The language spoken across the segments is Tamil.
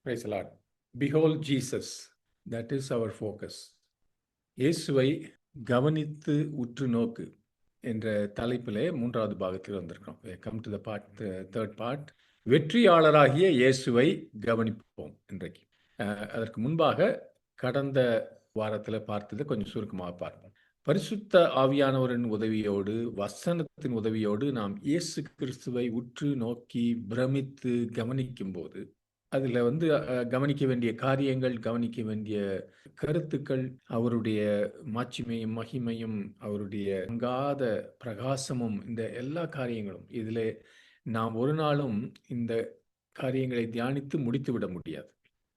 Praise the Lord. Behold Jesus. That is our focus. இயேசுவை கவனித்து உற்று நோக்கு என்ற தலைப்பிலே 3வது பாகத்தில் வந்திருக்கிறோம். Come to the part, third part. வெற்றியாளராகிய இயேசுவை கவனிப்போம் இன்றைக்கு. அதற்கு முன்பாக கடந்த வாரத்தில் பார்த்ததை கொஞ்சம் சுருக்கமாக பார்ப்போம். பரிசுத்த ஆவியானவரின் உதவியோடு, வசனத்தின் உதவியோடு நாம் இயேசு கிறிஸ்துவை உற்று நோக்கி பிரமித்து கவனிக்கும் போது அதில் கவனிக்க வேண்டிய காரியங்கள், கவனிக்க வேண்டிய கருத்துக்கள், அவருடைய மாட்சிமையும் மகிமையும், அவருடைய அங்காத பிரகாசமும், இந்த எல்லா காரியங்களும் இதில் நாம் ஒரு நாளும் இந்த காரியங்களை தியானித்து முடித்து விட முடியாது.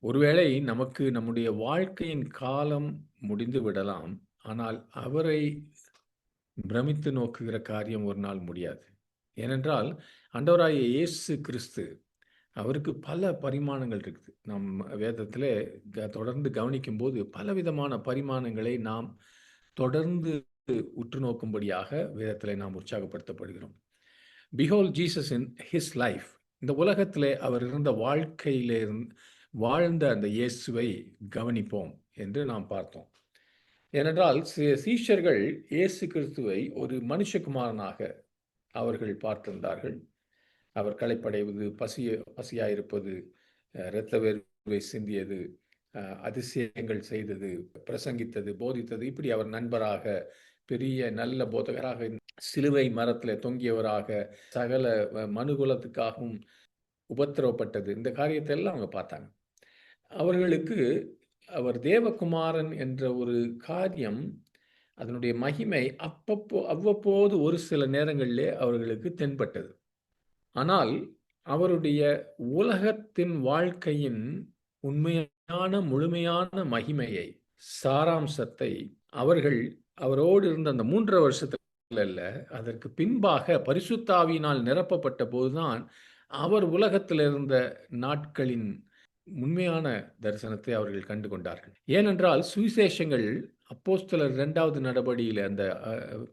ஒருவேளை நமக்கு நம்முடைய வாழ்க்கையின் காலம் முடிந்து விடலாம், ஆனால் அவரை பிரமித்து நோக்குகிற காரியம் ஒரு நாள் முடியாது. ஏனென்றால் ஆண்டவராகிய இயேசு கிறிஸ்து, அவருக்கு பல பரிமாணங்கள் இருக்குது. நம் வேதத்தில் தொடர்ந்து கவனிக்கும் போது பலவிதமான பரிமாணங்களை நாம் தொடர்ந்து உற்று நோக்கும்படியாக வேதத்தில் நாம் உற்சாகப்படுத்தப்படுகிறோம். Behold Jesus in his life. இந்த உலகத்தில் அவர் இருந்த வாழ்க்கையிலே வாழ்ந்த அந்த இயேசுவை கவனிப்போம் என்று நாம் பார்த்தோம். ஏனென்றால் சீஷர்கள் இயேசு கிறிஸ்துவை ஒரு மனுஷகுமாரனாக அவர்கள் பார்த்திருந்தார்கள். அவர் களைப்படைவது, பசியாயிருப்பது, இரத்த வேர்வை சிந்தியது, அதிசயங்கள் செய்தது, பிரசங்கித்தது, போதித்தது, இப்படி அவர் நண்பராக, பெரிய நல்ல போதகராக, சிலுவை மரத்தில் தொங்கியவராக, சகல மனுகுலத்துக்காகவும் உபத்திரவப்பட்டது, இந்த காரியத்தை எல்லாம் அவங்க பார்த்தாங்க. அவர்களுக்கு அவர் தேவகுமாரன் என்ற ஒரு காரியம், அதனுடைய மகிமை அவ்வப்போது ஒரு சில நேரங்களிலே அவர்களுக்கு தென்பட்டது. ஆனால் அவருடைய உலகத்தின் வாழ்க்கையின் உண்மையான முழுமையான மகிமையை, சாராம்சத்தை அவர்கள் அவரோடு இருந்த அந்த 3 வருஷத்துல அல்ல, அதற்கு பின்பாக பரிசுத்த ஆவியினால் நிரப்பப்பட்ட போதுதான் அவர் உலகத்தில் இருந்த நாட்களின் உண்மையான தரிசனத்தை அவர்கள் கண்டு கொண்டார்கள். ஏனென்றால் சுவிசேஷங்கள் அப்போஸ்தலர் 2வது நடபடியில் அந்த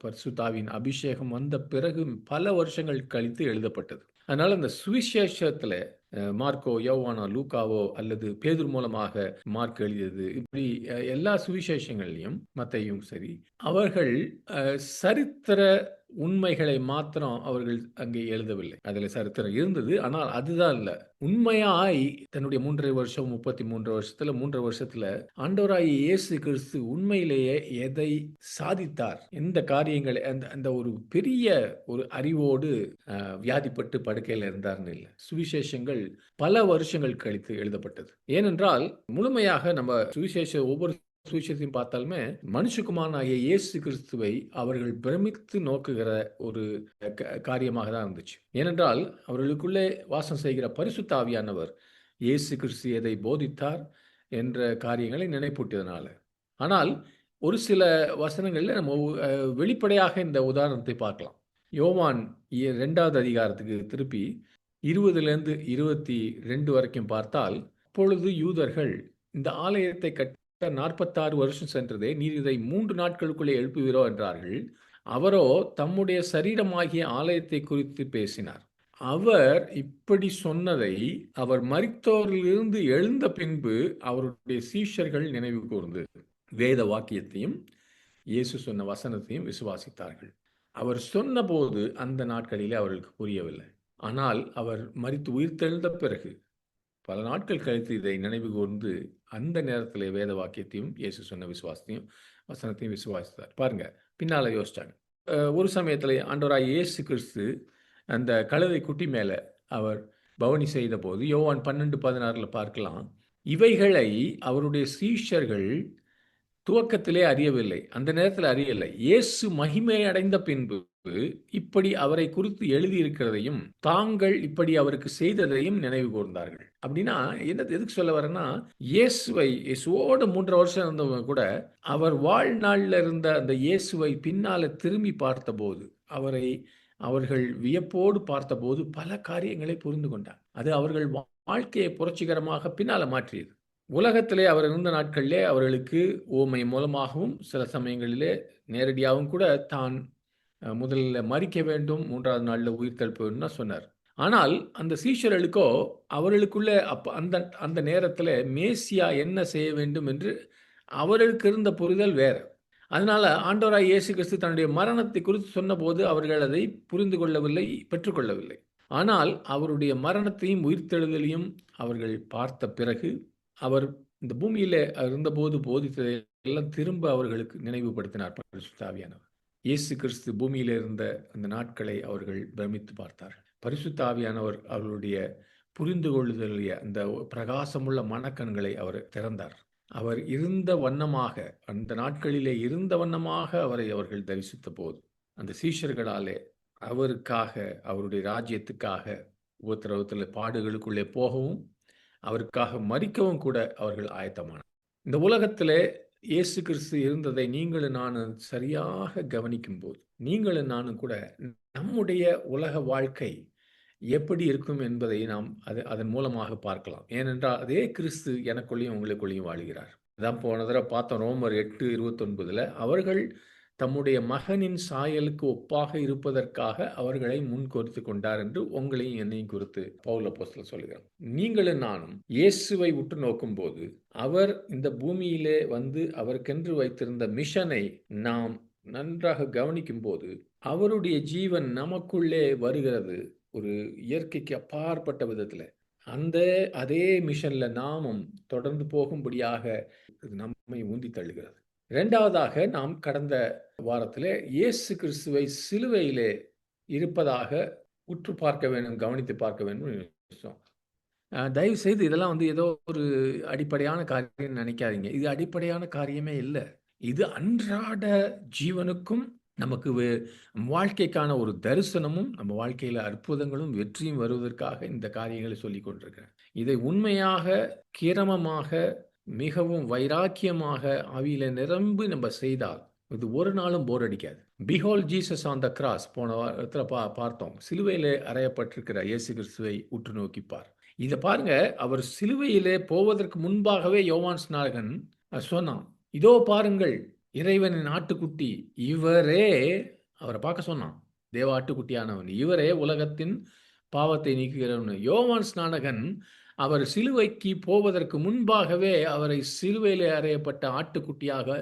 பரிசுத்த ஆவியின் அபிஷேகம் வந்த பிறகு பல வருஷங்கள் கழித்து எழுதப்பட்டது. அதனால் அந்த சுவிசேஷத்தில் மார்க்கோ, யோவானோ, லூக்காவோ அல்லது பேதுரு மூலமாக மார்க் எழுதியது, இப்படி எல்லா சுவிசேஷங்கள்லையும் மத்தேயும் சரி, அவர்கள் சரித்திர உண்மைகளை மாத்திரம் அவர்கள் அங்கே எழுதவில்லை. அதில் சரித்திரம் இருந்தது, ஆனால் அதுதான் இல்லை. உண்மையாய் தன்னுடைய 3 வருஷம் 33 வருஷத்துல 3 வருஷத்துல ஆண்டவராகிய இயேசு கிறிஸ்து உண்மையிலேயே எதை சாதித்தார், எந்த காரியங்களை, அந்த ஒரு பெரிய ஒரு அறிவோடு வியாதிப்பட்டு படுக்கையில் இருந்தார்னு இல்லை. சுவிசேஷங்கள் பல வருஷங்கள் கழித்து எழுதப்பட்டது. ஏனென்றால் முழுமையாக நம்ம ஒவ்வொரு சுவிசேஷத்தையும் பார்த்தாலுமே மனுஷகுமாரனாகிய இயேசு கிறிஸ்துவை அவர்கள் பிரமித்து நோக்குகிற ஒரு காரியமாக தான் இருந்துச்சு. ஏனென்றால் அவர்களுக்குள்ளே வாசம் செய்கிற பரிசுத்த ஆவியானவர் இயேசு கிறிஸ்து எதை போதித்தார் என்ற காரியங்களை நினைப்பூட்டியதனால. ஆனால் ஒரு சில வசனங்களில் நம்ம வெளிப்படையாக இந்த உதாரணத்தை பார்க்கலாம். யோவான் 2வது அதிகாரத்துக்கு திருப்பி 20லேருந்து 22 வரைக்கும் பார்த்தால், அப்பொழுது யூதர்கள் இந்த ஆலயத்தை கட்ட 46 வருஷம் சென்றதே, நீர் இதை 3 நாட்களுக்குள்ளே எழுப்புவீரோ என்றார்கள். அவரோ தம்முடைய சரீரமாகிய ஆலயத்தை குறித்து பேசினார். அவர் இப்படி சொன்னதை அவர் மரித்தோரிலிருந்து எழுந்த பின்பு அவருடைய சீஷர்கள் நினைவு கூர்ந்து வேத வாக்கியத்தையும் இயேசு சொன்ன வசனத்தையும் விசுவாசித்தார்கள். அவர் சொன்னபோது அந்த நாட்களிலே அவர்களுக்கு புரியவில்லை. ஆனால் அவர் மரித்து உயிர்த்தெழுந்த பிறகு பல நாட்கள் கழித்து இதை நினைவு கூர்ந்து அந்த நேரத்தில் வேத வாக்கியத்தையும் இயேசு சொன்ன விசுவாசத்தையும் வசனத்தையும் விசுவாசித்தார். பாருங்க, பின்னால யோசிச்சாங்க. ஒரு சமயத்தில் ஆண்டவராகிய இயேசு கிறிஸ்து அந்த கழுதை குட்டி மேலே அவர் பவனி செய்த போது யோவான் 12:16 பார்க்கலாம். இவைகளை அவருடைய சீஷர்கள் துவக்கத்திலே அறியவில்லை, அந்த நேரத்தில் அறியலை. இயேசு மகிமை அடைந்த பின்பு இப்படி அவரை குறித்து எழுதியிருக்கிறதையும் தாங்கள் இப்படி அவருக்கு செய்ததையும் நினைவு கூர்ந்தார்கள். அப்படின்னா எதுக்கு சொல்ல வரேன்னா, இயேசுவோடு 3 வருஷம் இருந்தவங்க கூட அவர் வாழ்நாளில் இருந்த அந்த இயேசுவை பின்னால திரும்பி பார்த்தபோது, அவர்கள் வியப்போடு பார்த்தபோது பல காரியங்களை புரிந்து கொண்டார். அது அவர்கள் வாழ்க்கையை புரட்சிகரமாக பின்னால மாற்றியது. உலகத்திலே அவர் இருந்த நாட்களிலே அவர்களுக்கு ஓமை மூலமாகவும் சில சமயங்களிலே நேரடியாகவும் கூட தான் முதலில் மரிக்க வேண்டும், 3வது நாளில் உயிர் தெழுப்ப வேண்டும் சொன்னார். ஆனால் அந்த சீஷர்களுக்கோ அவர்களுக்குள்ளே அந்த அந்த நேரத்தில் மேசியா என்ன செய்ய வேண்டும் என்று அவர்களுக்கு இருந்த புரிதல் வேறு. அதனால ஆண்டவராய் இயேசு கிறிஸ்து தன்னுடைய மரணத்தை குறித்து சொன்னபோது அவர்கள் அதை புரிந்து கொள்ளவில்லை, பெற்றுக்கொள்ளவில்லை. ஆனால் அவருடைய மரணத்தையும் உயிர்த்தெழுதலையும் அவர்கள் பார்த்த பிறகு அவர் இந்த பூமியிலே இருந்தபோது போதித்ததை எல்லாம் திரும்ப அவர்களுக்கு நினைவுபடுத்தினார் பரிசுத்த ஆவியானவர். இயேசு கிறிஸ்து பூமியிலே இருந்த அந்த நாட்களை அவர்கள் பிரமித்து பார்த்தார்கள். பரிசுத்த ஆவியானவர் அவர்களுடைய புரிந்து கொள்ளுதலுடைய அந்த பிரகாசமுள்ள மனக்கண்களை அவர் திறந்தார். அவர் இருந்த வண்ணமாக, அந்த நாட்களிலே இருந்த வண்ணமாக அவரை அவர்கள் தரிசித்த போது அந்த சீஷர்களாலே அவருக்காக, அவருடைய ராஜ்யத்துக்காக உபத்திரவத்தில் பாடுகளுக்குள்ளே போகவும் அவருக்காக மரிக்கவும் கூட அவர்கள் ஆயத்தமானார். இந்த உலகத்திலே இயேசு கிறிஸ்து இருந்ததை நீங்களும் நானும் சரியாக கவனிக்கும் போது, நீங்களும் நானும் கூட நம்முடைய உலக வாழ்க்கை எப்படி இருக்கும் என்பதை நாம் அதன் மூலமாக பார்க்கலாம். ஏனென்றால் அதே கிறிஸ்து எனக்குள்ளேயும் உங்களுக்குள்ளேயும் வாழுகிறார். அதான் போன தடவை பார்த்தோம் ரோமர் 8:29 அவர்கள் தம்முடைய மகனின் சாயலுக்கு ஒப்பாக இருப்பதற்காக அவர்களை முன் குறித்து கொண்டார் என்று உங்களையும் என்னையும் குறித்து பவுல் அப்போஸ்தலன் சொல்கிறார். நீங்களும் நானும் இயேசுவை உற்று நோக்கும் போது அவர் இந்த பூமியிலே வந்து அவருக்கென்று வைத்திருந்த மிஷனை நாம் நன்றாக கவனிக்கும் போது அவருடைய ஜீவன் நமக்குள்ளே வருகிறது. ஒரு இயற்கைக்கு அப்பாற்பட்ட விதத்தில் அதே மிஷன்ல நாமும் தொடர்ந்து போகும்படியாக நம்மை உந்தி தள்ளுகிறது. இரண்டாவதாக நாம் கடந்த வாரத்திலே இயேசு கிறிஸ்துவை சிலுவையிலே இருப்பதாக உற்று பார்க்க வேண்டும், கவனித்து பார்க்க வேண்டும். தயவு செய்து இதெல்லாம் வந்து ஏதோ ஒரு அடிப்படையான காரியம் நினைக்காதீங்க. இது அடிப்படையான காரியமே இல்லை. இது அன்றாட ஜீவனுக்கும் நமக்கு வாழ்க்கைக்கான ஒரு தரிசனமும், நம்ம வாழ்க்கையில் அற்புதங்களும் வெற்றியும் வருவதற்காக இந்த காரியங்களை சொல்லி கொண்டிருக்கிறேன். இதை உண்மையாக, கிரமமாக, மிகவும் வைராக்கியமாக ஆவியில நிரம்பி நம்ம செய்தால் இது ஒரு நாளும் போர் அடிக்காது. Behold Jesus on the cross போன வாரத்தில் பார்த்தோம். சிலுவையிலே அறையப்பட்டிருக்கிற இயேசு கிறிஸ்துவை உற்று நோக்கிப்பார். இதை பாருங்க, அவர் சிலுவையிலே போவதற்கு முன்பாகவே யோவான் ஸ்நானகன் சொன்னான், இதோ பாருங்கள் இறைவனின் ஆட்டுக்குட்டி, இவரே, அவரை பார்க்க சொன்னான், தேவ ஆட்டுக்குட்டியானவன், இவரே உலகத்தின் பாவத்தை நீக்குகிறவன். யோவான் ஸ்நானகன் அவர் சிலுவைக்கு போவதற்கு முன்பாகவே அவரை சிலுவையிலே அறையப்பட்ட ஆட்டுக்குட்டியாக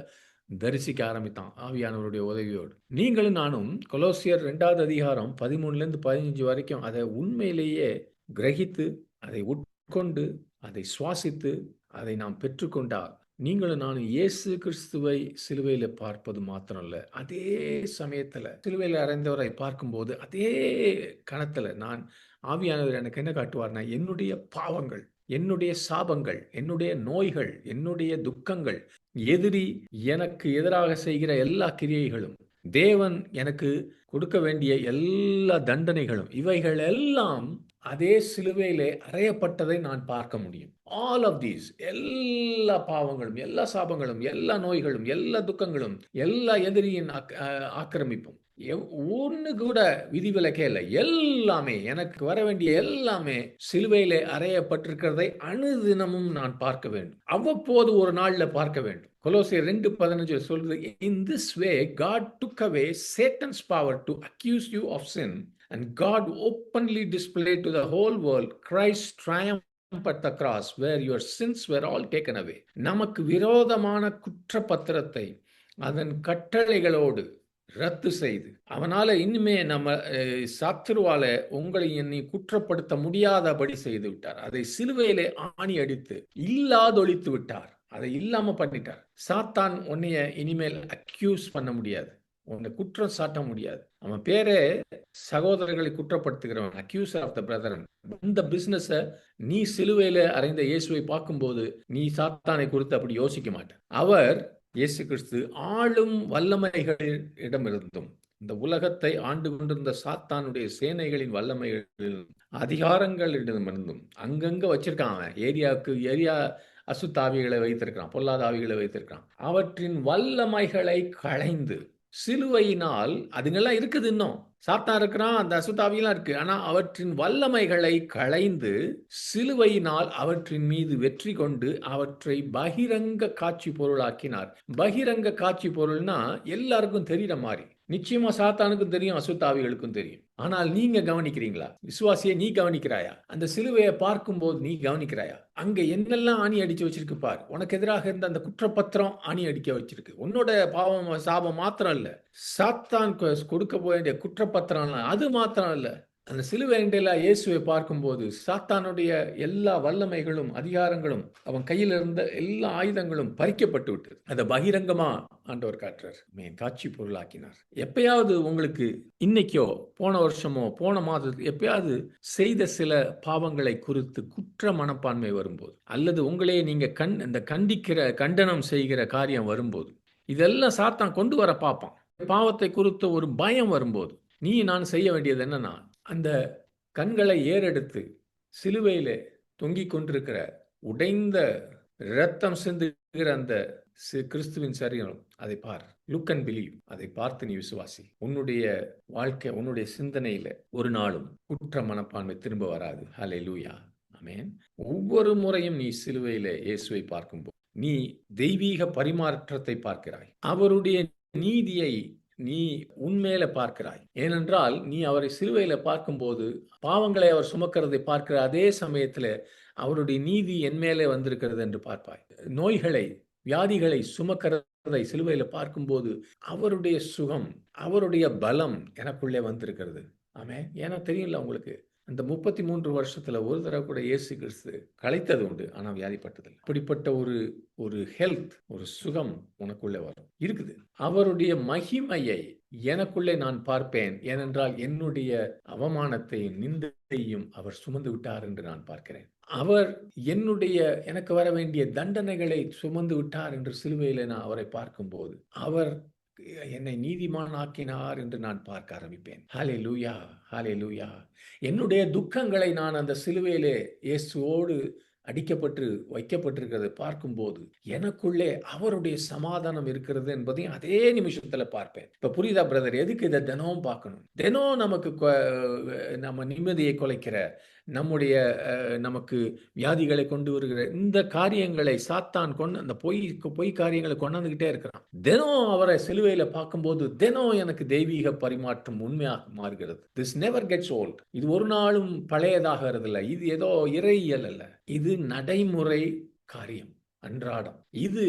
தரிசிக்க ஆரம்பித்தான் ஆவியானவருடைய உதவியோடு. நீங்களும் நானும் கொலோசியர் 2வது அதிகாரம் 13லேருந்து 15 வரைக்கும் அதை உண்மையிலேயே கிரகித்து, அதை உட்கொண்டு, அதை சுவாசித்து, அதை நாம் பெற்றுக்கொண்டால் நீங்களும் நானும் இயேசு கிறிஸ்துவை சிலுவையில் பார்ப்பது மாத்திரம் இல்லை, அதே சமயத்தில் சிலுவையில் அறைந்தவரை பார்க்கும்போது அதே கணத்தில் நான் ஆவியானவர் எனக்கு என்ன காட்டுவார்னா, என்னுடைய பாவங்கள், என்னுடைய சாபங்கள், என்னுடைய நோய்கள், என்னுடைய துக்கங்கள், எதிரி எனக்கு எதிராக செய்கிற எல்லா கிரியைகளும், தேவன் எனக்கு கொடுக்க வேண்டிய எல்லா தண்டனைகளும், இவைகள் எல்லாம் அதே சிலுவையிலே அறையப்பட்டதை நான் பார்க்க முடியும். ஆல் ஆஃப் தீஸ், எல்லா பாவங்களும், எல்லா சாபங்களும், எல்லா நோய்களும், எல்லா துக்கங்களும், எல்லா எதிரியின் ஆக்கிரமிப்பும், ஒன்று கூட விதிவிலக்கே இல்லை. எல்லாமே, எனக்கு வர வேண்டிய எல்லாமே சிலுவையிலே அறையப்பட்டிருக்கிறதை அனுதினமும் நான் பார்க்க வேண்டும். அவ்வப்போது ஒரு நாள்ல பார்க்க வேண்டும். கொலோசியர் 2:15 சொல்றது, in this way God took away Satan's power to accuse you of sin, and God openly displayed to the whole world Christ's triumph at the cross where your sins were all taken away. நமக்கு விரோதமான குற்றப்பத்திரத்தை அதன் கட்டளைகளோடு ரத்து செய்து, அவனால இனிமே நம்ம சத்துருவால உங்களை என்னை குற்றப்படுத்த முடியாதபடி செய்து விட்டார். அதை சிலுவையிலே ஆணி அடித்து இல்லாதொழித்து விட்டார். அதை இல்லாம பண்ணிட்டார். சாத்தான் உன்னைய இனிமேல் அக்யூஸ் பண்ண முடியாது, உன்னை குற்றம் சாட்ட முடியாது. அவன் பேரே சகோதரர்களை குற்றப்படுத்துகிறவன், அக்யூசர் ஆஃப் த பிரதரன். இந்த பிசினஸ நீ சிலுவையில அறைந்த இயேசுவை பார்க்கும்போது நீ சாத்தானை குறித்து அப்படி யோசிக்க மாட்டேன். அவர் இயேசு கிறிஸ்து ஆளும் வல்லமைகளிடமிருந்தும், இந்த உலகத்தை ஆண்டு கொண்டிருந்த சாத்தானுடைய சேனைகளின் வல்லமைகளிலும் அதிகாரங்களிடமிருந்தும் அங்கங்க வச்சிருக்கான். ஏரியா அசுத்தாவிகளை வைத்திருக்கிறான், பொல்லாத ஆவிகளை வைத்திருக்கிறான். அவற்றின் வல்லமைகளை களைந்து சிலுவையினால், அதுங்கெல்லாம் இருக்குது, இன்னும் சாத்தான் இருக்கிறான், அந்த அசுத்தாவியெல்லாம் இருக்கு. ஆனா அவற்றின் வல்லமைகளை களைந்து சிலுவையினால் அவற்றின் மீது வெற்றி கொண்டு அவற்றை பகிரங்க காட்சி பொருளாக்கினார். பகிரங்க காட்சி பொருள்னா எல்லாருக்கும் தெரிகிற மாதிரி. நிச்சயமா சாத்தானுக்கும் தெரியும், அசுத்த ஆவிகளுக்கும் தெரியும். ஆனால் நீங்க கவனிக்கிறீங்களா? விசுவாசியே, நீ கவனிக்கிறாயா? அந்த சிலுவையை பார்க்கும்போது நீ கவனிக்கிறாயா? அங்க என்னெல்லாம் ஆணி அடிச்சு வச்சிருக்கு பார். உனக்கு எதிராக இருந்த அந்த குற்றப்பத்திரம் ஆணி அடிக்க வச்சிருக்கு. உன்னோட பாவம் சாபம் மாத்திரம் இல்ல, சாத்தான் கொடுக்க வேண்டிய குற்றப்பத்திரம் அது மாத்திரம் இல்ல, அந்த சிலுவை அண்டையில இயேசுவை பார்க்கும்போது சாத்தானுடைய எல்லா வல்லமைகளும் அதிகாரங்களும் அவன் கையில் இருந்த எல்லா ஆயுதங்களும் பறிக்கப்பட்டு விட்டது. அதை பகிரங்கமா ஆண்டவர் காட்டுறார், காட்சி பொருளாக்கினார். எப்பயாவது உங்களுக்கு இன்னைக்கோ போன வருஷமோ போன மாதத்துக்கு எப்பயாவது செய்த சில பாவங்களை குறித்து குற்ற மனப்பான்மை வரும்போது, அல்லது உங்களையே நீங்க இந்த கண்டனம் செய்கிற காரியம் வரும்போது, இதெல்லாம் சாத்தான் கொண்டு வர பார்ப்பான். பாவத்தை குறித்த ஒரு பயம் வரும்போது நான் செய்ய வேண்டியது என்னன்னா, அந்த கண்களை ஏறெடுத்து சிலுவையிலே தொங்கிக் கொண்டிருக்கிற உடைந்த இரத்தம் சிந்துகிற அந்த கிறிஸ்துவின் சரீரம், அதை பார், லுக் அண்ட் பிலீவ். அதை பார்த்து நீ விசுவாசி. உன்னுடைய வாழ்க்கை, உன்னுடைய சிந்தனையில ஒரு நாளும் குற்ற மனப்பான்மை திரும்ப வராது. ஹல்லேலூயா, ஆமென். ஒவ்வொரு முறையும் நீ சிலுவையிலே இயேசுவை பார்க்கும்போது நீ தெய்வீக பரிமாற்றத்தை பார்க்கிறாய். அவருடைய நீதியை நீ உண்மையில பார்க்கிறாய். ஏனென்றால் நீ அவரை சிலுவையில பார்க்கும்போது பாவங்களை அவர் சுமக்கிறதை பார்க்கிற அதே சமயத்தில் அவருடைய நீதி என் மேலே வந்திருக்கிறது என்று பார்ப்பாய். நோய்களை, வியாதிகளை சுமக்கிறதை சிலுவையில பார்க்கும்போது அவருடைய சுகம், அவருடைய பலம் எனக்குள்ளே வந்திருக்கிறது. ஆமென். ஏன்னா தெரியல உங்களுக்கு, அந்த 33 வருஷத்துல ஒரு தடவை கூட இயேசு கிறிஸ்து களைத்தது உண்டு, ஆனா வியாதிப்பட்டதில்லை. அப்படிப்பட்ட ஒரு ஹெல்த், ஒரு சுகம் உனக்குள்ளே வரும் இருக்குது. அவருடைய மகிமையை எனக்குள்ளே நான் பார்ப்பேன். ஏனென்றால் என்னுடைய அவமானத்தையும் நிந்தையையும் அவர் சுமந்து விட்டார் என்று நான் பார்க்கிறேன். அவர் எனக்கு வர வேண்டிய தண்டனைகளை சுமந்து விட்டார் என்று சிலுவையிலே நான் அவரை பார்க்கும்போது அவர் என்னை நீதிமான் ஆக்கினார் என்று நான் பார்க்க ஆரம்பிப்பேன். ஹல்லேலூயா, ஹல்லேலூயா. என்னுடைய துக்கங்களை நான் அந்த சிலுவையிலே இயேசுவோடு அடிக்கப்பட்டு வைக்கப்பட்டிருக்கிறதை பார்க்கும்போது எனக்குள்ளே அவருடைய சமாதானம் இருக்கிறது என்பதையும் அதே நிமிஷத்துல பார்ப்பேன். இப்ப புரியுதா பிரதர்? எதுக்கு இதை தினமும் பார்க்கணும்? தினம் நமக்கு நம்ம நிம்மதியை குலைக்கிற, நமக்கு வியாதிகளை கொண்டு வருகிற இந்த காரியங்களை சாத்தான் அந்த பொய் காரியங்களை கொண்டாந்துகிட்டே இருக்கிறான். தினம் அவரை சிலுவையில பார்க்கும்போது தினம் எனக்கு தெய்வீக பரிமாற்றம் உண்மையாக மாறுகிறது. This never gets old. இது ஒரு நாளும் பழையதாகிறதில்லை. இது ஏதோ இறையியல் அல்ல, இது நடைமுறை காரியம், அன்றாடம். இது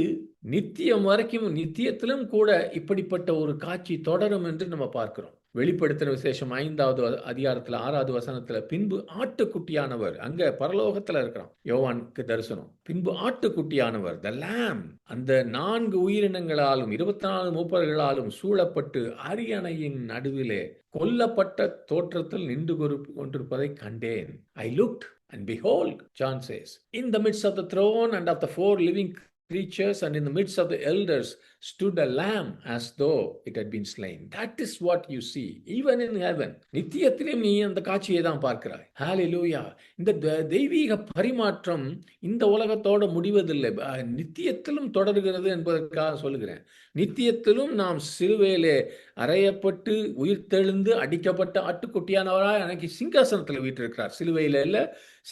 நித்தியம் வரைக்கும், நித்தியத்திலும் கூட இப்படிப்பட்ட ஒரு காட்சி தொடரும் என்று நம்ம பார்க்கிறோம். வெளிப்படுத்தின விசேஷம் 5வது அதிகாரத்துல 6வது வசனத்துல, பின்பு ஆட்டுக்குட்டியானவர், அங்க பரலோகத்துல இருக்கிறான் யோவானுக்கு தரிசனம். பின்பு ஆட்டுக்குட்டியானவர், த லாம், அந்த 4 உயிரினங்களாலும் 24 மூப்பர்களாலும் சூழப்பட்டு அரியணையின் நடுவிலே கொல்லப்பட்ட தோற்றத்தில் நின்று கொண்டிருப்பதை கண்டேன். I looked and behold, John says, in the midst of the throne and of the 4 living creatures and in the midst of the elders stood a lamb as though it had been slain. That is what you see even in heaven. நித்தியத்திலும் நீ அந்த காட்சியை தான் பார்க்கிறாய். ஹல்லேலூயா. இந்த தெய்வீக பரிமாற்றம் இந்த உலகத்தோடு முடிவதில்லை, நித்தியத்திலும் தொடர்கிறது என்பதற்காக சொல்லுகிறேன். நித்தியத்திலும் நாம் சிலுவையிலே அறையப்பட்டு உயிர்த்தெழுந்து அடிக்கப்பட்ட ஆட்டுக்குட்டியானவராய் அன்னைக்கு சிங்காசனத்தில் வீற்றிருக்கிறார். சிலுவையில இல்ல,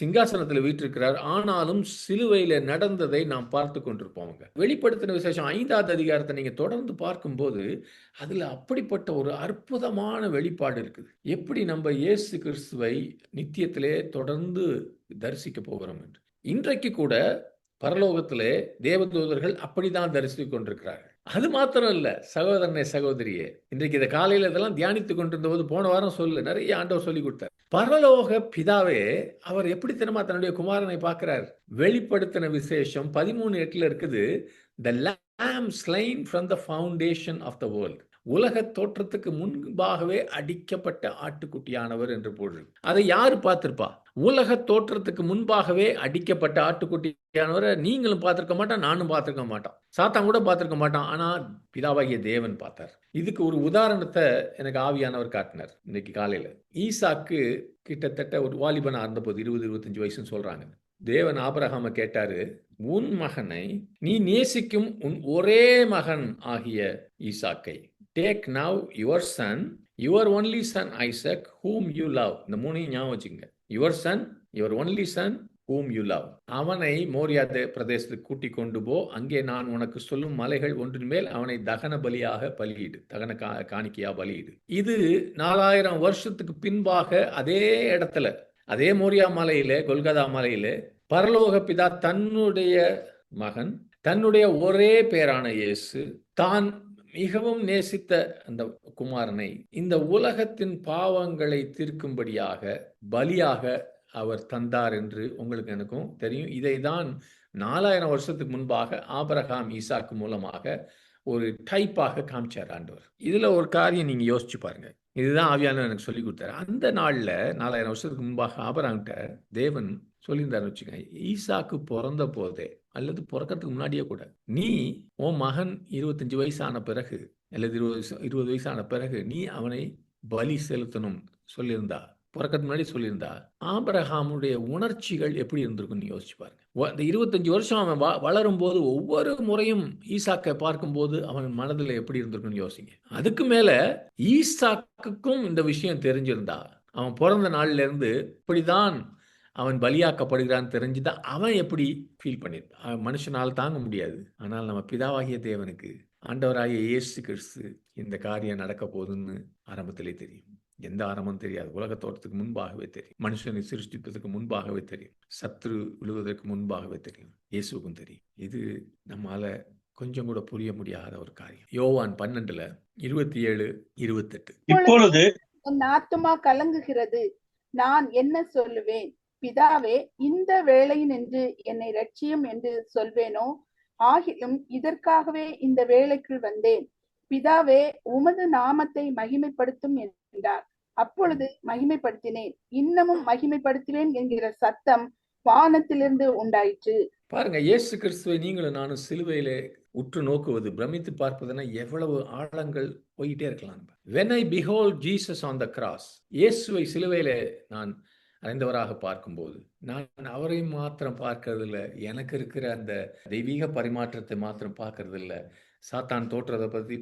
சிங்காசனத்தில் வீற்றிருக்கிறார். ஆனாலும் சிலுவையில நடந்ததை நாம் பார்த்து கொண்டிருப்போம். வெளிப்படுத்தின விசேஷம் 5வது அதிகாரத்தை நீங்க தொடர்ந்து பார்க்கும்போது அதுல அப்படிப்பட்ட ஒரு அற்புதமான வெளிப்பாடு இருக்குது. எப்படி நம்ம இயேசு கிறிஸ்துவை நித்தியத்திலே தொடர்ந்து தரிசிக்க போகிறோம் என்று. இன்றைக்கு கூட பரலோகத்திலே தேவதூதர்கள் அப்படிதான் தரிசித்துக் கொண்டிருக்கிறார்கள். அது மாத்திரம் இல்ல சகோதரனே, சகோதரியே, இன்றைக்கு இதை காலையில இதெல்லாம் தியானித்துக் கொண்டிருந்த போது போன வாரம் நிறைய ஆண்டவர் சொல்லி கொடுத்தார். பரலோக பிதாவே அவர் எப்படி தெரியுமா தன்னுடைய குமாரனை பார்க்கிறார்? வெளிப்படுத்தின விசேஷம் 13:8 இருக்குது, the lamb slain from the foundation of the world. உலக தோற்றத்துக்கு முன்பாகவே அடிக்கப்பட்ட ஆட்டுக்குட்டியானவர் என்று போடுறது. அதை யாரு பார்த்திருப்பா? உலக தோற்றத்துக்கு முன்பாகவே அடிக்கப்பட்ட ஆட்டுக்குட்டியானவரை நீங்களும் பார்த்திருக்க மாட்டான், நானும் பார்த்திருக்க மாட்டான், சாத்தான் கூட பார்த்திருக்க மாட்டான். ஆனா பிதாவாகிய தேவன் பார்த்தார். இதுக்கு ஒரு உதாரணத்தை எனக்கு ஆவியானவர் காட்டினார் இன்னைக்கு காலையில. ஈசாக்கு கிட்டத்தட்ட ஒரு வாலிபனா இருந்தபோது 20-25 வயசுன்னு சொல்றாங்க. தேவன் ஆபிரகாமை கேட்டாரு, உன் மகனை, நீ நேசிக்கும் உன் ஒரே மகன் ஆகிய ஈசாக்கை, take now your son, your only son Isaac, whom you love. இந்த மூணையும் ஞாபகம் வச்சுங்க. Your son, your only son, whom you love. அவனை மோரியா பிரதேசத்துக்கு கூட்டிக் கொண்டு போ. அங்கே நான் உனக்கு சொல்லும் மலைகள் ஒன்றின் மேல் அவனை தகன பலியாக பலியிடு. தகன காணிக்கையா பலியிடு. இது 4000 வருஷத்துக்கு பின்பாக அதே இடத்துல, அதே மோரியா மலையிலே, கொல்கதா மலையிலே பரலோக பிதா தன்னுடைய மகன், தன்னுடைய ஒரே பேரான இயேசு, தான் மிகவும் நேசித்த அந்த குமாரனை இந்த உலகத்தின் பாவங்களை தீர்க்கும்படியாக பலியாக அவர் தந்தார் என்று உங்களுக்கு எனக்கும் தெரியும். இதைதான் 4000 வருஷத்துக்கு முன்பாக ஆபிரகாம் ஈசாக்கு மூலமாக ஒரு டைப்பாக காமிச்சார் ஆண்டவர். இதுல ஒரு காரியம் நீங்க யோசிச்சு பாருங்க. இதுதான் ஆவியானவர் எனக்கு சொல்லி கொடுத்தாரு. அந்த நாள்ல 4000 வருஷத்துக்கு முன்பாக ஆபிரகாம்கிட்ட தேவன் சொல்லியிருந்தாரு வச்சுக்கோங்க, ஈசாக்கு பிறந்த போதே அல்லது பிறக்கிறதுக்கு முன்னாடியே கூட, நீ உன் மகன் 25 வயசான பிறகு அல்லது 20 வயசான பிறகு நீ அவனை பலி செலுத்தணும் சொல்லியிருந்தா, பிறக்கிறதுக்கு முன்னாடி சொல்லியிருந்தா, ஆபிரகாமுடைய உணர்ச்சிகள் எப்படி இருந்திருக்குன்னு யோசிச்சு பாருங்க. இந்த 25 வருஷம் அவன் வளரும் போது ஒவ்வொரு முறையும் ஈசாக்கை பார்க்கும்போது அவன் மனதில் எப்படி இருந்திருக்குன்னு யோசிங்க. அதுக்கு மேல ஈசாக்குக்கும் இந்த விஷயம் தெரிஞ்சிருந்தா, அவன் பிறந்த நாள்ல இருந்து இப்படிதான் அவன் பலியாக்கப்படுகிறான்னு தெரிஞ்சுதான் அவன் எப்படி ஃபீல் பண்ணியிருப்பான். மனுஷனால் தாங்க முடியாது. ஆனால் நம்ம பிதாவாகிய தேவனுக்கு, ஆண்டவராகிய இயேசு கிறிஸ்து இந்த காரியம் நடக்க போகுதுன்னு ஆரம்பத்திலே தெரியும். எந்த ஆரம்பம் தெரியாது. உலக தோட்டத்துக்கு முன்பாகவே தெரியும். மனுஷனை சிருஷ்டிப்பதற்கு முன்பாகவே தெரியும். சத்ரு விழுவதற்கு முன்பாகவே தெரியும். இயேசுக்கும் தெரியும். இது நம்மால கொஞ்சம் கூட புரிய முடியாத ஒரு காரியம். யோவான் 12:27-28. இப்பொழுது என் ஆத்துமா கலங்குகிறது, நான் என்ன சொல்லுவேன்? பிதாவே, இந்த வேளையினின்று என்னை ரட்சியும் என்று சொல்வேனோ? ஆகிலும் இதற்காகவே இந்த வேளைக்குள் வந்தேன். பிதாவே, உமது நாமத்தை மகிமைப்படுத்தும் என்றார். அப்பொழுது மகிமைப்படுத்தினேன், இன்னமும் மகிமைப்படுத்துவேன் என்கிற சத்தம் வானத்திலிருந்து உண்டாயிற்று. பாருங்க, இயேசு கிறிஸ்துவை நீங்களும் நானும் சிலுவையிலே உற்று நோக்குவது, பிரமித்து பார்ப்பதுன்னா எவ்வளவு ஆழங்கள் போயிட்டே இருக்கலாம். When I behold Jesus on the cross, இயேசுவை சிலுவையிலே நான் அறிந்தவராக பார்க்கும்போது, நான் அவரை மாத்திரம் பார்க்கறது இல்லை, எனக்கு இருக்கிற அந்த தெய்வீக பரிமாற்றத்தை மாத்திரம் பார்க்கறது இல்லை, சாத்தான் தோற்றதை பற்றி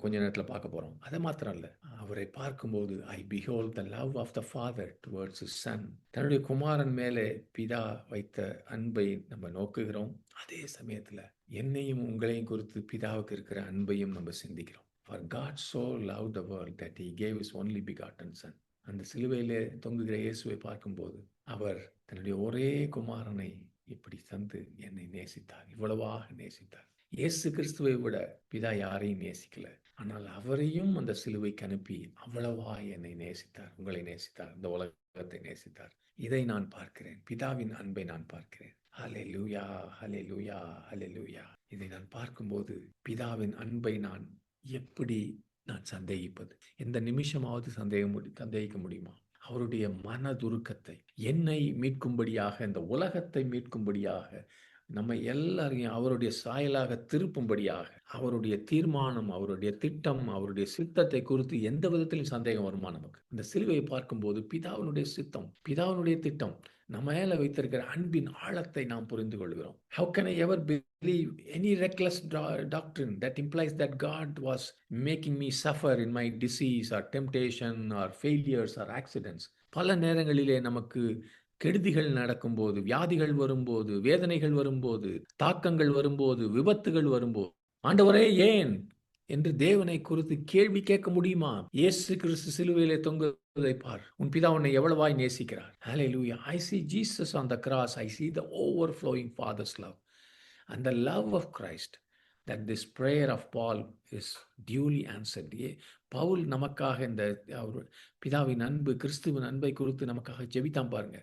கொஞ்ச நேரத்தில் பார்க்க போறோம். அதை மாத்திரம் இல்லை, அவரை பார்க்கும்போது ஐ behold the love of the Father towards his son. தன்னுடைய குமாரன் மேலே பிதா வைத்த அன்பை நம்ம நோக்குகிறோம். அதே சமயத்துல என்னையும் உங்களையும் குறித்து பிதாவுக்கு இருக்கிற அன்பையும் நம்ம சிந்திக்கிறோம். For God so loved the world that he gave his only begotten son. அந்த சிலுவையிலே தொங்குகிற இயேசுவை பார்க்கும்போது அவர் தன்னுடைய ஒரே குமாரனை இப்படி தந்து என்னை நேசித்தார், இவ்வளவாக நேசித்தார். இயேசு கிறிஸ்துவை விட பிதா யாரையும் நேசிக்கல, ஆனால் அவரையும் அந்த சிலுவைக்கு அனுப்பி அவ்வளவா என்னை நேசித்தார், உங்களை நேசித்தார், இந்த உலகத்தை நேசித்தார். இதை நான் பார்க்கிறேன், பிதாவின் அன்பை நான் பார்க்கிறேன். ஹல்லேலூயா, ஹல்லேலூயா, ஹல்லேலூயா. இதை நான் பார்க்கும்போது பிதாவின் அன்பை நான் எப்படி நான் சந்தேகிப்பது? எந்த நிமிஷமாவது சந்தேகிக்க முடியுமா? அவருடைய மனதுருக்கத்தை, என்னை மீட்கும்படியாக, இந்த உலகத்தை மீட்கும்படியாக, நம்ம எல்லாரையும் அவருடைய சாயலாக திருப்பும்படியாக, அவருடைய தீர்மானம், அவருடைய திட்டம், அவருடைய சித்தத்தை குறித்து எந்த விதத்திலும் சந்தேகம் வருமா நமக்கு? இந்த சிலுவையை பார்க்கும்போது பிதாவினுடைய சித்தம், பிதாவினுடைய திட்டம், நம்ம மேல வைத்திருக்கிற அன்பின் ஆழத்தை நாம் புரிந்து கொள்கிறோம். How can I ever believe any reckless doctrine that implies that God was making me suffer in my disease or temptation or failures or accidents? பல நேரங்களிலே நமக்கு கெடுதிகள் நடக்கும்போது, வியாதிகள் வரும்போது, வேதனைகள் வரும்போது, தாக்கங்கள் வரும்போது, விபத்துகள் வரும்போது, ஆண்டவரே ஏன் என்று தேவனை குறித்து கேள்வி கேட்க முடியுமா? இயேசு கிறிஸ்து சிலுவையிலே தொங்குவதை பார், உன் பிதா உன்னை எவ்வளவாய் நேசிக்கிறார். Hallelujah. I see Jesus on the cross. I see the overflowing Father's love and the love of Christ, that this prayer of Paul is duly answered. Pavul நமக்காக இந்த பிதாவின் அன்பு, கிறிஸ்துவின் அன்பை குறித்து நமக்காக ஜெபித்தான் பாருங்க.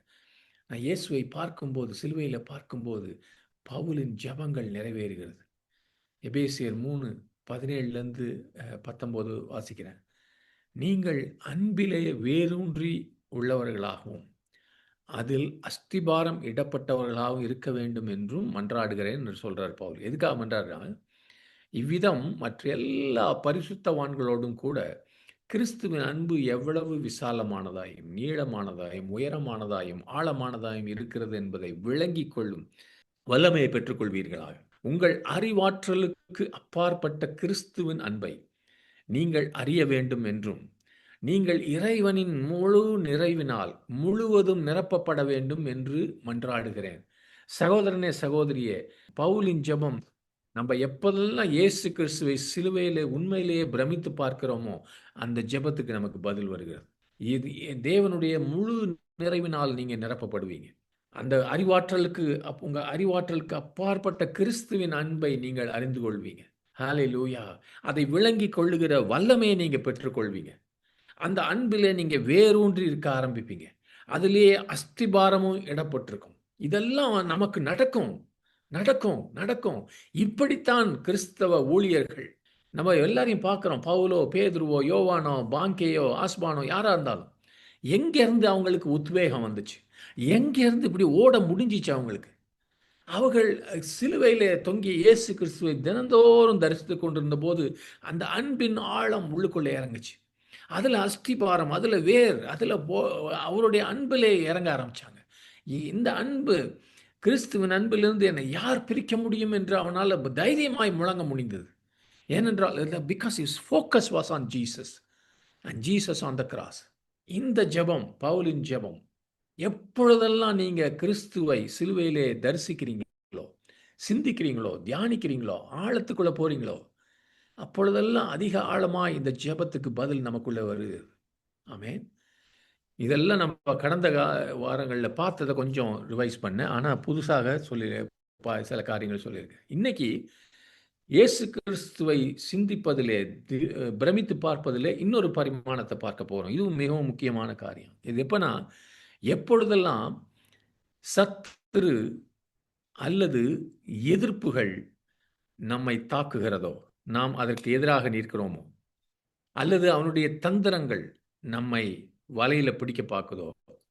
நான் இயேசுவை பார்க்கும்போது, சிலுவையில பார்க்கும்போது பவுலின் ஜெபங்கள் நிறைவேறுகிறது. எபேசியர் 3:17-19 வாசிக்கிறேன். நீங்கள் அன்பிலே வேரூன்றி உள்ளவர்களாகவும் அதில் அஸ்திபாரம் இடப்பட்டவர்களாகவும் இருக்க வேண்டும் என்றும் மன்றாடுகிறேன் என்று சொல்றார் பவுல். எதுக்காக மன்றாடுறாங்க? இவ்விதம் மற்ற எல்லா பரிசுத்தவான்களோடும் கூட கிறிஸ்துவின் அன்பு எவ்வளவு விசாலமானதாயும், நீளமானதாயும், உயரமானதாயும், ஆழமானதாயும் இருக்கிறது என்பதை விளங்கிக் கொள்ளும் வல்லமையை பெற்றுக்கொள்வீர்களாக. உங்கள் அறிவாற்றலுக்கு அப்பாற்பட்ட கிறிஸ்துவின் அன்பை நீங்கள் அறிய வேண்டும் என்றும், நீங்கள் இறைவனின் முழு நிறைவினால் முழுவதும் நிரப்பப்பட வேண்டும் என்று மன்றாடுகிறேன். சகோதரனே, சகோதரியே, பவுலின் ஜெபம் நம்ம எப்போதெல்லாம் இயேசு கிறிஸ்துவை சிலுவையிலே உண்மையிலேயே பிரமித்து பார்க்கிறோமோ, அந்த ஜெபத்துக்கு நமக்கு பதில் வருகிறது. இது தேவனுடைய முழு நிறைவினால் நீங்க நிரப்பப்படுவீங்க. அந்த அறிவாற்றலுக்கு உங்க அறிவாற்றலுக்கு அப்பாற்பட்ட கிறிஸ்துவின் அன்பை நீங்கள் அறிந்து கொள்வீங்க. ஹalleluya! அதை விளங்கிக் கொள்ளுகிற வல்லமையை நீங்க பெற்றுக்கொள்வீங்க. அந்த அன்பிலே நீங்க வேரூன்றி இருக்க ஆரம்பிப்பீங்க. அதிலேயே அஸ்திபாரமும் இடப்பட்டிருக்கும். இதெல்லாம் நமக்கு நடக்கும், நடக்கும், நடக்கும். இப்படித்தான் கிறிஸ்தவ ஊழியர்கள், நம்ம எல்லாரையும் பார்க்கிறோம். பவுலோ, பேதுருவோ, யோவானோ, பாங்கேயோ, ஆஸ்பானோ, யாரா இருந்தாலும், எங்கேருந்து அவங்களுக்கு உத்வேகம் வந்துச்சு? எங்கேருந்து இப்படி ஓட முடிஞ்சிச்சு அவங்களுக்கு? அவர்கள் சிலுவையிலே தொங்கிய இயேசு கிறிஸ்துவை தினந்தோறும் தரிசித்துக் கொண்டிருந்த போது அந்த அன்பின் ஆழம் உள்ளுக்குள்ளே இறங்குச்சு. அதில் அஸ்திபாரம், அதில் வேர், அதில் அவருடைய அன்பிலே இறங்க ஆரம்பிச்சாங்க. இந்த அன்பு, கிறிஸ்துவின் அன்பிலிருந்து என்னை யார் பிரிக்க முடியும் என்று அவனால் தைரியமாய் முழங்க முடிந்தது. ஏனென்றால் because his focus was on Jesus and Jesus on the cross. இந்த ஜெபம், பவுலின் ஜெபம், எப்பொழுதெல்லாம் நீங்க கிறிஸ்துவை சிலுவையிலே தரிசிக்கிறீங்களோ, சிந்திக்கிறீங்களோ, தியானிக்கிறீங்களோ, ஆழத்துக்குள்ள போறீங்களோ, அப்பொழுதெல்லாம் அதிக ஆழமாய் இந்த ஜெபத்துக்கு பதில் நமக்குள்ள வருது. ஆமென். இதெல்லாம் நம்ம கடந்த வாரங்களில் பார்த்ததை கொஞ்சம் ரிவைஸ் பண்ணேன். ஆனால் புதுசாக சில காரியங்கள் சொல்லியிருக்கேன். இன்னைக்கு இயேசு கிறிஸ்துவை சிந்திப்பதிலே, பிரமித்து பார்ப்பதிலே இன்னொரு பரிமாணத்தை பார்க்க போகிறோம். இதுவும் மிகவும் முக்கியமான காரியம். இது எப்போனா, எப்பொழுதெல்லாம் சத்துரு அல்லது எதிர்ப்புகள் நம்மை தாக்குகிறதோ, நாம் அதற்கு எதிராக நிற்கிறோமோ, அல்லது அவனுடைய தந்திரங்கள் நம்மை வலையில பிடிக்க பார்க்குதோ,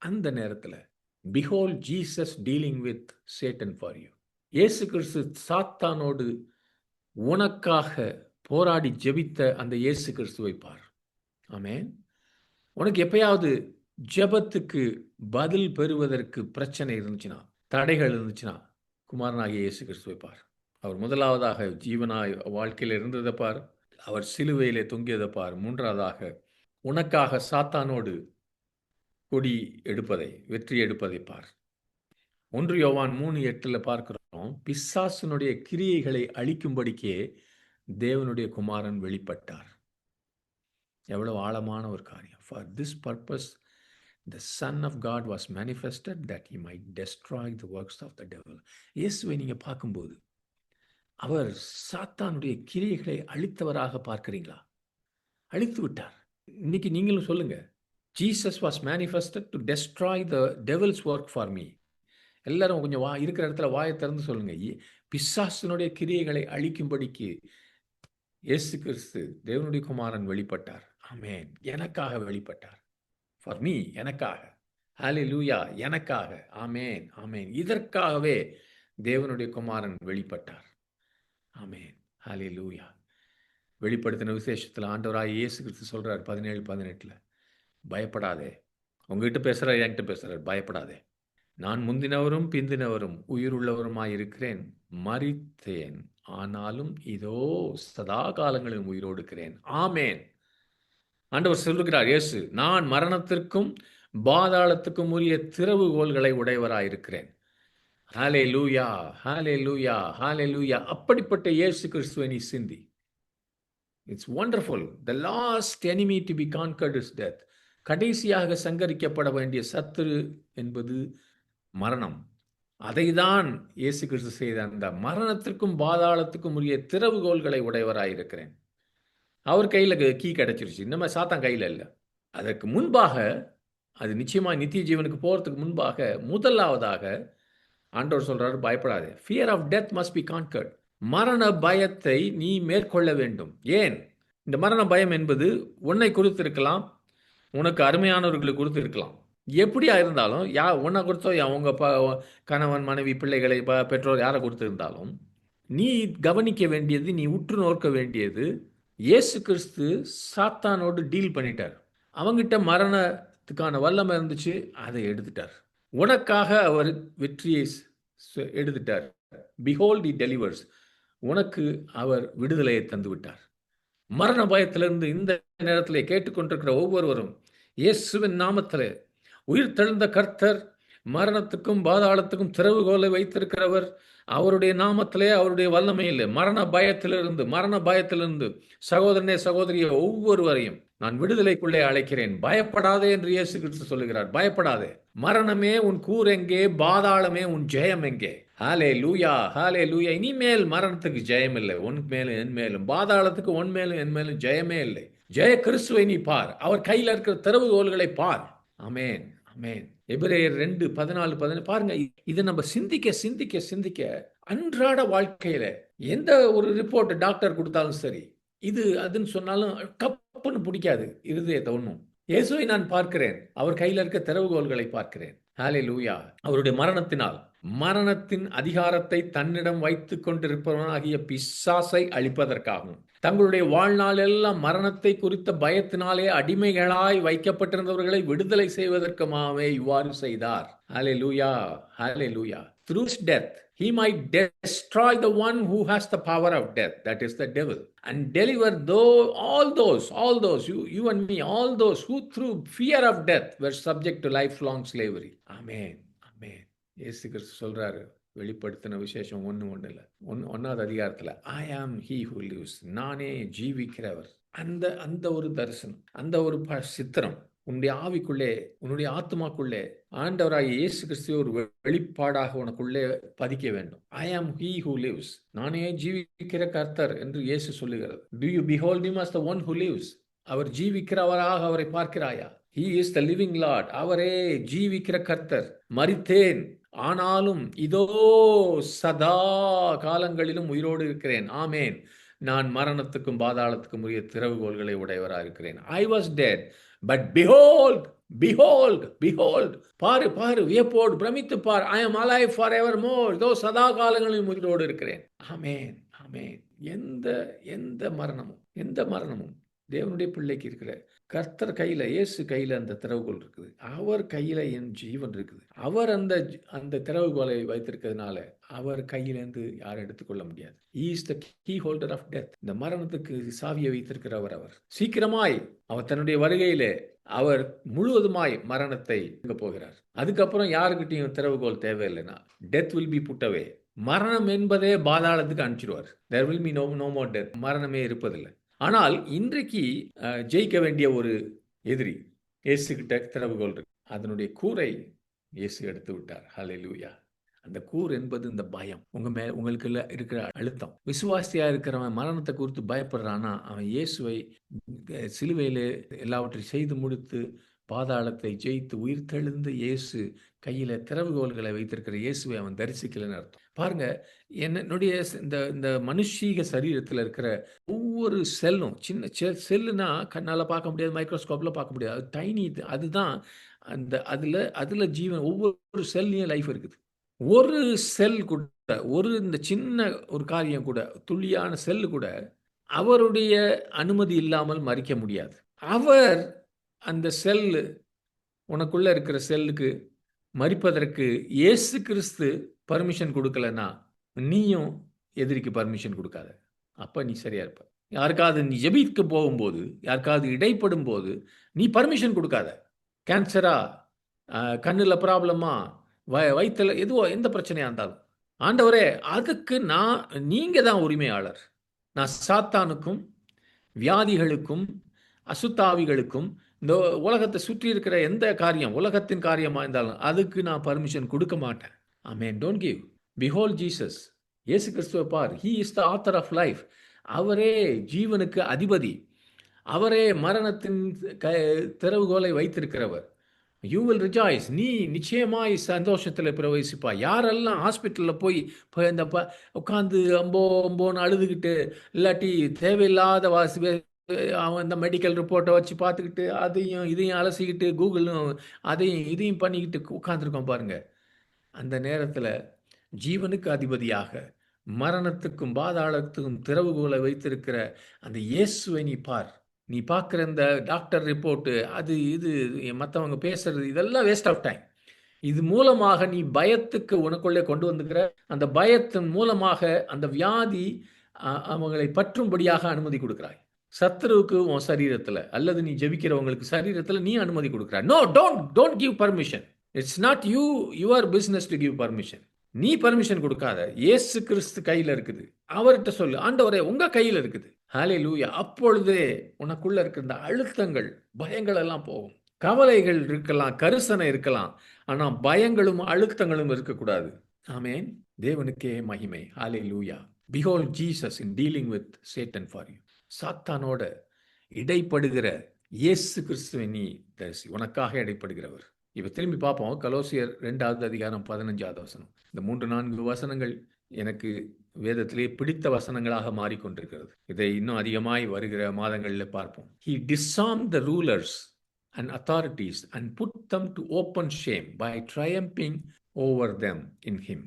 அந்த நேரத்தில் behold Jesus dealing with Satan for you. இயேசு கிறிஸ்து சாத்தானோடு உனக்காக போராடி ஜெபித்த அந்த இயேசு கிறிஸ்துவை பார். ஆமென். உனக்கு எப்பயாவது ஜெபத்துக்கு பதில் பெறுவதற்கு பிரச்சனை இருந்துச்சுன்னா, தடைகள் இருந்துச்சுன்னா, குமாரனாகிய இயேசு கிறிஸ்துவை பார். அவர் முதலாவதாக ஜீவனாய் வாழ்க்கையில் இருந்ததை பார். அவர் சிலுவையிலே தொங்கியதை பார். மூன்றாவதாக உனக்காக சாத்தானோடு கொடி எடுப்பதை, வெற்றி எடுப்பதை பார். 1 யோவான் 3:8 பார்க்கிறோம், பிசாசனுடைய கிரியைகளை அழிக்கும்படிக்கே தேவனுடைய குமாரன் வெளிப்பட்டார். எவ்வளவு ஆழமான ஒரு காரியம். For this purpose the Son of God was manifested that he might destroy the works of the devil. இயேசுவை நீங்க பார்க்கும்போது அவர் சாத்தானுடைய கிரியைகளை அழித்தவராக பார்க்கிறீங்களா? அழித்து விட்டார். இன்னைக்கு நீங்களும் சொல்லுங்க, Jesus was manifested to destroy the devil's work for me. எல்லாரும் கொஞ்சம் இருக்கிற இடத்துல வாயை திறந்து சொல்லுங்க, பிசாசனுடைய கிரியைகளை அழிக்கும்படிக்கு இயேசு கிறிஸ்து தேவனுடைய குமாரன் வெளிப்பட்டார். ஆமென். எனக்காக வெளிப்பட்டார். ஃபார் மீ, எனக்காக. ஹல்லேலூயா, எனக்காக. ஆமென், ஆமென். இதற்காகவே தேவனுடைய குமாரன் வெளிப்பட்டார். ஆமென், ஹல்லேலூயா. வெளிப்படுத்தின விசேஷத்தில் ஆண்டவராய் இயேசு கிறிஸ்து சொல்றார் 17:18, பயப்படாதே. உங்ககிட்ட பேசுறார், என்கிட்ட பேசுறார், பயப்படாதே. நான் முந்தினவரும் பிந்தினவரும் உயிருள்ளவருமாய் இருக்கிறேன். மரித்தேன், ஆனாலும் இதோ சதா காலங்களிலும் உயிரோடு இருக்கிறேன். ஆமென். ஆண்டவர் சொல்லுகிறார், இயேசு, நான் மரணத்திற்கும் பாதாளத்துக்கும் உரிய திறவுகோல்களை உடையவராயிருக்கிறேன். ஹல்லேலூயா, ஹல்லேலூயா, ஹல்லேலூயா. அப்படிப்பட்ட இயேசு கிறிஸ்துவை நீ சிந்தி. It's wonderful. The last enemy to be conquered is death. கடைசியாக சங்கரிக்கப்பட வேண்டிய சத்துரு என்பது மரணம். அதைதான் இயேசு கிறிஸ்து செய்த. அந்த மரணத்திற்கும் பாதாளத்துக்கும் உரிய திறவுகோல்களை உடையவராயிருக்கிறேன். அவர் கையில் கீ கிடைச்சிருச்சு, நம்ம சாத்தான் கையில் இல்லை. அதற்கு முன்பாக, அது நிச்சயமாக நித்திய ஜீவனுக்கு போகிறதுக்கு முன்பாக, முதலாவதாக ஆண்டவர் சொல்றாரு, பயப்படாதே. Fear of death must be conquered. மரண பயத்தை நீ மேற்கொள்ள வேண்டும். ஏன்? இந்த மரண பயம் என்பது உன்னை குறித்து இருக்கலாம், உனக்கு அருமையானவர்களுக்கு குறித்து இருக்கலாம். எப்படியா இருந்தாலும், உன்னை குறித்தோ அவங்க கணவன், மனைவி, பிள்ளைகளை, பெற்றோர் யாரை குறித்து இருந்தாலும், நீ கவனிக்க வேண்டியது, நீ உற்று நோக்க வேண்டியது, இயேசு கிறிஸ்து சாத்தானோடு டீல் பண்ணிட்டார். அவங்கிட்ட மரணத்துக்கான வல்லமை இருந்துச்சு, அதை எடுத்துட்டார். உனக்காக அவர் வெற்றியை எடுத்துட்டார். Behold, he delivers. உனக்கு அவர் விடுதலையை தந்து விட்டார். மரண பயத்திலிருந்து இந்த நேரத்திலே கேட்டுக்கொண்டிருக்கிற ஒவ்வொருவரும் இயேசுவின் நாமத்திலே உயிர் தெழுந்த கர்த்தர், மரணத்துக்கும் பாதாளத்துக்கும் திறவுகோலை வைத்திருக்கிறவர், அவருடைய நாமத்திலே, அவருடைய வல்லமையிலே மரண பயத்திலிருந்து சகோதரனே சகோதரியை ஒவ்வொருவரையும் நான் விடுதலைக்குள்ளே அழைக்கிறேன். பயப்படாதே என்று இயேசு கிறிஸ்து சொல்லுகிறார். பயப்படாதே. மரணமே உன் கூர் எங்கே? பாதாளமே உன் ஜெயம் எங்கே? ஹாலே லூயா, ஹாலே லூயா. இனிமேல் மரணத்துக்கு ஜெயம் இல்லை உன் மேலும் என் மேலும், பாதாளத்துக்கு உன் மேலும் என் மேலும் ஜெயமே இல்லை. ஜெய கிறிஸ்துவை நீ பார், அவர் கையில் இருக்கிற திறவுகோல்களை பார். ஆமேன், ஆமேன். எபிரேயர் 2:14-15 பாருங்க. இதை நம்ம சிந்திக்க சிந்திக்க சிந்திக்க அன்றாட வாழ்க்கையில எந்த ஒரு ரிப்போர்ட் டாக்டர் கொடுத்தாலும் சரி, இது அதுன்னு சொன்னாலும் கப்புன்னு பிடிக்காது இருதயத்தை ஒண்ணும். இயேசுவை நான் பார்க்கிறேன், அவர் கையில் இருக்க திறவுகோல்களை பார்க்கிறேன். ஹல்லேலூயா. அவருடைய மரணத்தின் அதிகாரத்தை தன்னிடம் வைத்துக் கொண்டிருப்பவனாகிய பிசாசை அழிப்பதற்காகவும், தங்களுடைய வாழ்நாள் எல்லாம் மரணத்தை குறித்த பயத்தினாலே அடிமைகளாய் வைக்கப்பட்டிருந்தவர்களை விடுதலை செய்வதற்குமாவே இவ்வாறு செய்தார். ஹல்லேலூயா, ஹல்லேலூயா. Through his death, he might destroy the one who has the power of death, that is the devil, and deliver all those, you and me, all those who through fear of death were subject to lifelong slavery. Amen, amen. இயேசு கிறிஸ்து சொல்றாரு, வெளிப்படுத்தின விசேஷம் 1:1 அதிகாரத்துல, I am he who lives, நானே ஜீவிக்கிறவர். அந்த ஒரு தரிசனம், அந்த ஒரு சித்திரம் உன்னுடைய ஆவிக்குள்ளே, உன்னுடைய ஆத்மாக்குள்ளே ஆண்டவராகிய இயேசு கிறிஸ்து ஒரு வெளிப்பாடாக உனக்குள்ளே பதிக்க வேண்டும். I am he who lives, நானே ஜீவிக்கிற கர்த்தர் என்று இயேசு சொல்லுகிறது. Do you behold him as the one who lives? அவர் ஜீவிக்கிறவராக அவரை பார்க்கிறாயா? He is the living Lord. அவரே ஜீவிக்கிற கர்த்தர். மரித்தேன், ஆனாலும் இதோ சதா காலங்களிலும் உயிரோடு இருக்கிறேன். ஆமேன். நான் மரணத்துக்கும் பாதாளத்துக்கும் உரிய திறவுகோல்களை உடையவராக இருக்கிறேன். I was dead, but behold, பாரு, வியப்போடு பிரமித்து பார். I am alive forevermore. இதோ சதா காலங்களிலும் உயிரோடு இருக்கிறேன். ஆமேன், ஆமேன். எந்த மரணமும் தேவனுடைய பிள்ளைக்கு இருக்கிற கர்த்தர் கையில, இயேசு கையில அந்த திறவுகோல் இருக்குது. அவர் கையில என் ஜீவன் இருக்குது. அவர் அந்த திறவுகோலை வைத்திருக்கிறதுனால அவர் கையிலேருந்து யாரும் எடுத்துக்கொள்ள முடியாது. He is the key holder of death. இந்த மரணத்துக்கு சாவியை வைத்திருக்கிறவர் அவர். சீக்கிரமாய் அவர் தன்னுடைய வருகையிலே அவர் முழுவதுமாய் மரணத்தை போகிறார். அதுக்கப்புறம் யாருக்கிட்டையும் திறவுகோல் தேவையில்லைன்னா death will be put away. மரணம் என்பதே பாதாளத்துக்கு அனுப்பிச்சிடுவார். There will be no more death. மரணமே இருப்பதில்லை. ஆனால் இன்றைக்கு ஜெயிக்க வேண்டிய ஒரு எதிரி இயேசு கிட்ட திறவுகோல் இருக்கு. அதனுடைய கூரை இயேசு எடுத்து விட்டார். ஹல்லேலூயா. அந்த கூர் என்பது இந்த பயம், உங்களுக்கு இருக்கிற அழுத்தம். விசுவாசியா இருக்கிறவன் மரணத்தை குறித்து பயப்படுறான்னா அவன் இயேசுவை சிலுவையிலே எல்லாவற்றையும் செய்து முடித்து பாதாளத்தை ஜெயித்து உயிர் தெழுந்த இயேசு கையில திறவுகோல்களை வைத்திருக்கிற இயேசுவை அவன் தரிசிக்கலன்னு அர்த்தம். பாருங்க, என்னுடைய இந்த மனுஷீக சரீரத்தில் இருக்கிற ஒவ்வொரு செல்லும், சின்ன செல்லுனா கண்ணால பார்க்க முடியாது, மைக்ரோஸ்கோப்ல பார்க்க முடியாது, அது டைனி. அதுதான் அதுல ஜீவன். ஒவ்வொரு செல்லையும் லைஃப் இருக்குது. ஒரு செல் கூட, இந்த சின்ன ஒரு காரியம் கூட, துளியான செல்லு கூட அவருடைய அனுமதி இல்லாமல் மறிக்க முடியாது. அவர் அந்த செல்லு, உனக்குள்ள இருக்கிற செல்லுக்கு மறிப்பதற்கு இயேசு கிறிஸ்து பர்மிஷன் கொடுக்கலன்னா நீயும் எதிரிக்கு பர்மிஷன் கொடுக்காத. அப்ப நீ சரியா இருப்ப. யாருக்காவது நீ ஜெபிக்க போகும்போது, யாருக்காவது இடைப்படும் போது நீ பர்மிஷன் கொடுக்காத. கேன்சரா, கண்ணுல ப்ராப்ளமா, வயிற்றுல எதுவோ, எந்த பிரச்சனையா இருந்தாலும், ஆண்டவரே அதுக்கு நீங்க தான் உரிமையாளர். நான் சாத்தானுக்கும் வியாதிகளுக்கும் அசுத்தாவிகளுக்கும் இந்த உலகத்தை சுற்றி இருக்கிற எந்த காரியம், உலகத்தின் காரியமாக இருந்தாலும் அதுக்கு நான் பர்மிஷன் கொடுக்க மாட்டேன். ஆமென். Don't give. Behold Jesus. இயேசு கிறிஸ்துவை பார். He is the author of life. அவரே ஜீவனுக்கு அதிபதி. அவரே மரணத்தின் திறவுகோலை வைத்திருக்கிறவர். You will rejoice. நீ நிச்சயமாய் சந்தோஷத்தில் பிரவேசிப்பாய். யாரெல்லாம் ஹாஸ்பிட்டலில் போய் இந்த உட்காந்து அம்போன்னு அழுதுகிட்டு, இல்லாட்டி தேவையில்லாத அவன் இந்த மெடிக்கல் ரிப்போர்ட்டை வச்சு பார்த்துக்கிட்டு இதையும் அலசிக்கிட்டு கூகுளும் இதையும் பண்ணிக்கிட்டு உட்காந்துருக்கோம் பாருங்க. அந்த நேரத்தில் ஜீவனுக்கு அதிபதியாக மரணத்துக்கும் பாதாளத்துக்கும் திறவுகோலை வைத்திருக்கிற அந்த இயேசுவை நீ பார். நீ பார்க்குற இந்த டாக்டர் ரிப்போர்ட்டு, இது மற்றவங்க பேசுறது, இதெல்லாம் வேஸ்ட் ஆஃப் டைம். இது மூலமாக நீ பயத்துக்கு உனக்குள்ளே கொண்டு வந்துக்கிற, அந்த பயத்தின் மூலமாக அந்த வியாதி அவங்களை பற்றும்படியாக அனுமதி கொடுக்கிறாய். சத்துருவுக்கு உன் சரீரத்துல அல்லது நீ ஜெபிக்கிறவங்களுக்கு சரீரத்துல நீ அனுமதி கொடுக்குற. No, don't give permission. It's not your business to give permission. நீ பர்மிஷன் கொடுக்காத. இயேசு கிறிஸ்து கையில இருக்குது. அவர்கிட்ட சொல்லு, ஆண்டவரே உங்க கையில இருக்குது. ஹalleluya. அப்பொழுதே உனக்குள்ள இருக்கிற இந்த அழுத்தங்கள், பயங்கள் எல்லாம் போகும். கவலைகள் இருக்கலாம், கரிசனை இருக்கலாம், ஆனா பயங்களும் அழுத்தங்களும் இருக்கக்கூடாது. ஆமென். தேவனுக்கே மகிமை. ஹalleluya. Behold Jesus in dealing with Satan for you. சாத்தானோட இடைப்படுகிற இயேசு கிறிஸ்துவை நீ தரிசி. உனக்காக இடைப்படுகிறவர். இப்ப திரும்பி பார்ப்போம். கலோசியர் 2வது அதிகாரம் 15வது வசனம். இந்த 3-4 வசனங்கள் எனக்கு வேதத்திலே பிடித்த வசனங்களாக மாறிக்கொண்டிருக்கிறது. இதை இன்னும் அதிகமாய் வருகிற மாதங்களில் பார்ப்போம். He disarmed the rulers and authorities and put them to open shame by triumphing over them in him.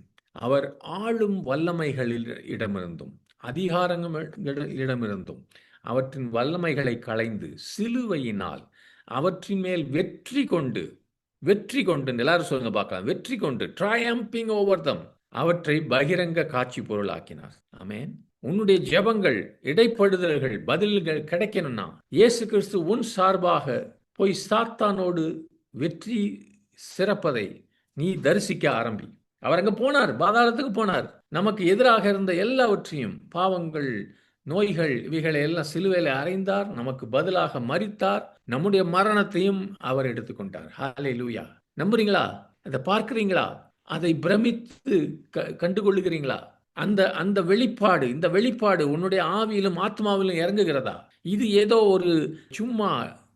அவர் ஆளும் வல்லமைகளில் இடமிருந்தும் அதிகாரங்களிடமிருந்தும் அவற்றின் வல்லமைகளை களைந்து சிலுவையினால் அவற்றின் மேல் வெற்றி கொண்டு எல்லாரும் சொல்லுங்க பார்க்கலாம், வெற்றி கொண்டு, triumphing over them, அவற்றை பகிரங்க காட்சி பொருளாக்கினார். ஆமென். உன்னுடைய ஜெபங்கள், இடைப்படுதல்கள், பதில்கள் கிடைக்கணும்னா இயேசு கிறிஸ்து உன் சார்பாக போய் சாத்தானோடு வெற்றி சிறப்பதை நீ தரிசிக்க ஆரம்பி. அவர் அங்க போனார், பாதாளத்துக்கு போனார். நமக்கு எதிராக இருந்த எல்லாவற்றையும், பாவங்கள், நோய்கள், இவைகளை எல்லாம் சிலுவையில் அறைந்தார். நமக்கு பதிலாக மரித்தார். நம்முடைய மரணத்தையும் அவர் எடுத்துக்கொண்டார். ஹalleluya. நம்புறீங்களா? அதை பார்க்கிறீங்களா? அதை பிரமித்து கண்டுகொள்ளுகிறீங்களா? அந்த வெளிப்பாடு, இந்த வெளிப்பாடு உன்னுடைய ஆவியிலும் ஆத்மாவிலும் இறங்குகிறதா? இது ஏதோ ஒரு சும்மா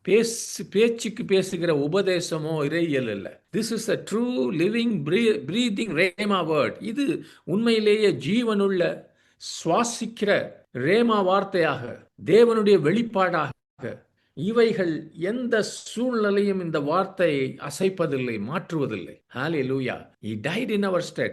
பேச்சுக்கு பேசுகிற உபதேசமோ இறையியல் அல்ல. This is a true living breathing rhema word. இது உண்மையிலேயே ஜீவனுள்ள சுவாசிக்கிற ரேமா வார்த்தையாக, தேவனுடைய வெளிப்பாடாக, இவைகள் எந்த சூழ்நிலையும் இந்த வார்த்தையை அசைப்பதில்லை, மாற்றுவதில்லை. ஹalleluya. He died in our stead.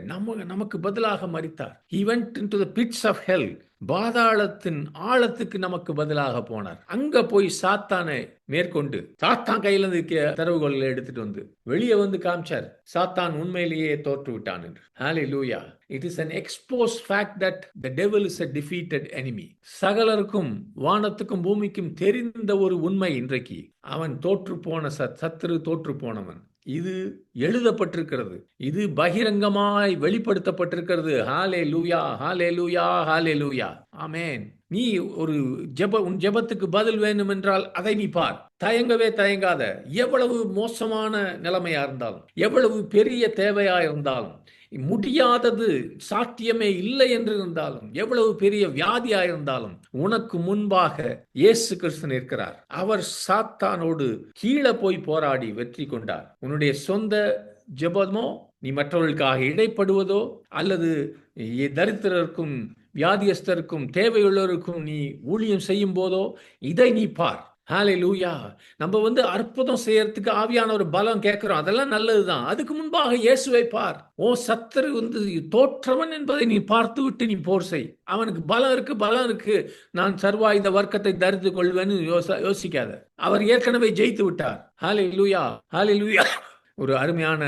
நமக்கு பதிலாக மரித்தார். He went into the pits of hell. பாதாளத்தின் ஆழத்துக்கு நமக்கு பதிலாக போனார். அங்க போய் சாத்தானை மேற்கொண்டு, சாத்தான் கையில இருக்க தரவுகளை எடுத்துட்டு வந்து வெளியே வந்து காமிச்சார். சாத்தான் உண்மையிலேயே தோற்று விட்டான் என்று. ஹalleluya. It is an exposed fact that the devil is a defeated enemy. சகலருக்கும், வானத்துக்கும் பூமிக்கும் தெரிந்த ஒரு உண்மை இன்றைக்கு. அவன் தோற்று போன சத்துரு தோற்று போனவன். இது எழுதப்பட்டிருக்கிறது. இது பகிரங்கமாய் வெளிப்படுத்தப்பட்டிருக்கிறது. ஹalleluya, ஹalleluya, ஹalleluya. ஆமென். நீ ஒரு உன் ஜெபத்துக்கு பதில் வேண்டும் என்றால் அதை நீ பார். தயங்காத. எவ்வளவு மோசமான நிலைமையா இருந்தாலும், எவ்வளவு பெரிய தேவையா இருந்தாலும், முடியாதது, சாத்தியமே இல்லை என்று இருந்தாலும், எவ்வளவு பெரிய வியாதியா இருந்தாலும், உனக்கு முன்பாக இயேசு கிறிஸ்து நிற்கிறார். அவர் சாத்தானோடு கீழே போய் போராடி வெற்றி கொண்டார். உன்னுடைய சொந்த ஜெபமோ, நீ மற்றவர்களுக்காக இடைப்படுவதோ, அல்லது தரித்திரருக்கும் வியாதியஸ்தருக்கும் தேவையுள்ளவருக்கும் நீ ஊழியம் செய்யும் போதோ, இதை நீ பார். ஹalleluya. நம்ம அற்புதம் செய்யறதுக்கு ஆவியான ஒரு பலம் கேட்கிறோம். அதெல்லாம் நல்லதுதான். அதுக்கு முன்பாக இயேசுவை பார். சத்துரு தோற்றவன் என்பதை நீ பார்த்து விட்டு நீ போர் செய். அவனுக்கு பலம் இருக்கு, நான் சர்வாயுத வர்க்கத்தை தரித்து கொள்வேன்னு யோசிக்காத. அவர் ஏற்கனவே ஜெயித்து விட்டார். ஹalleluya, ஹalleluya. ஒரு அருமையான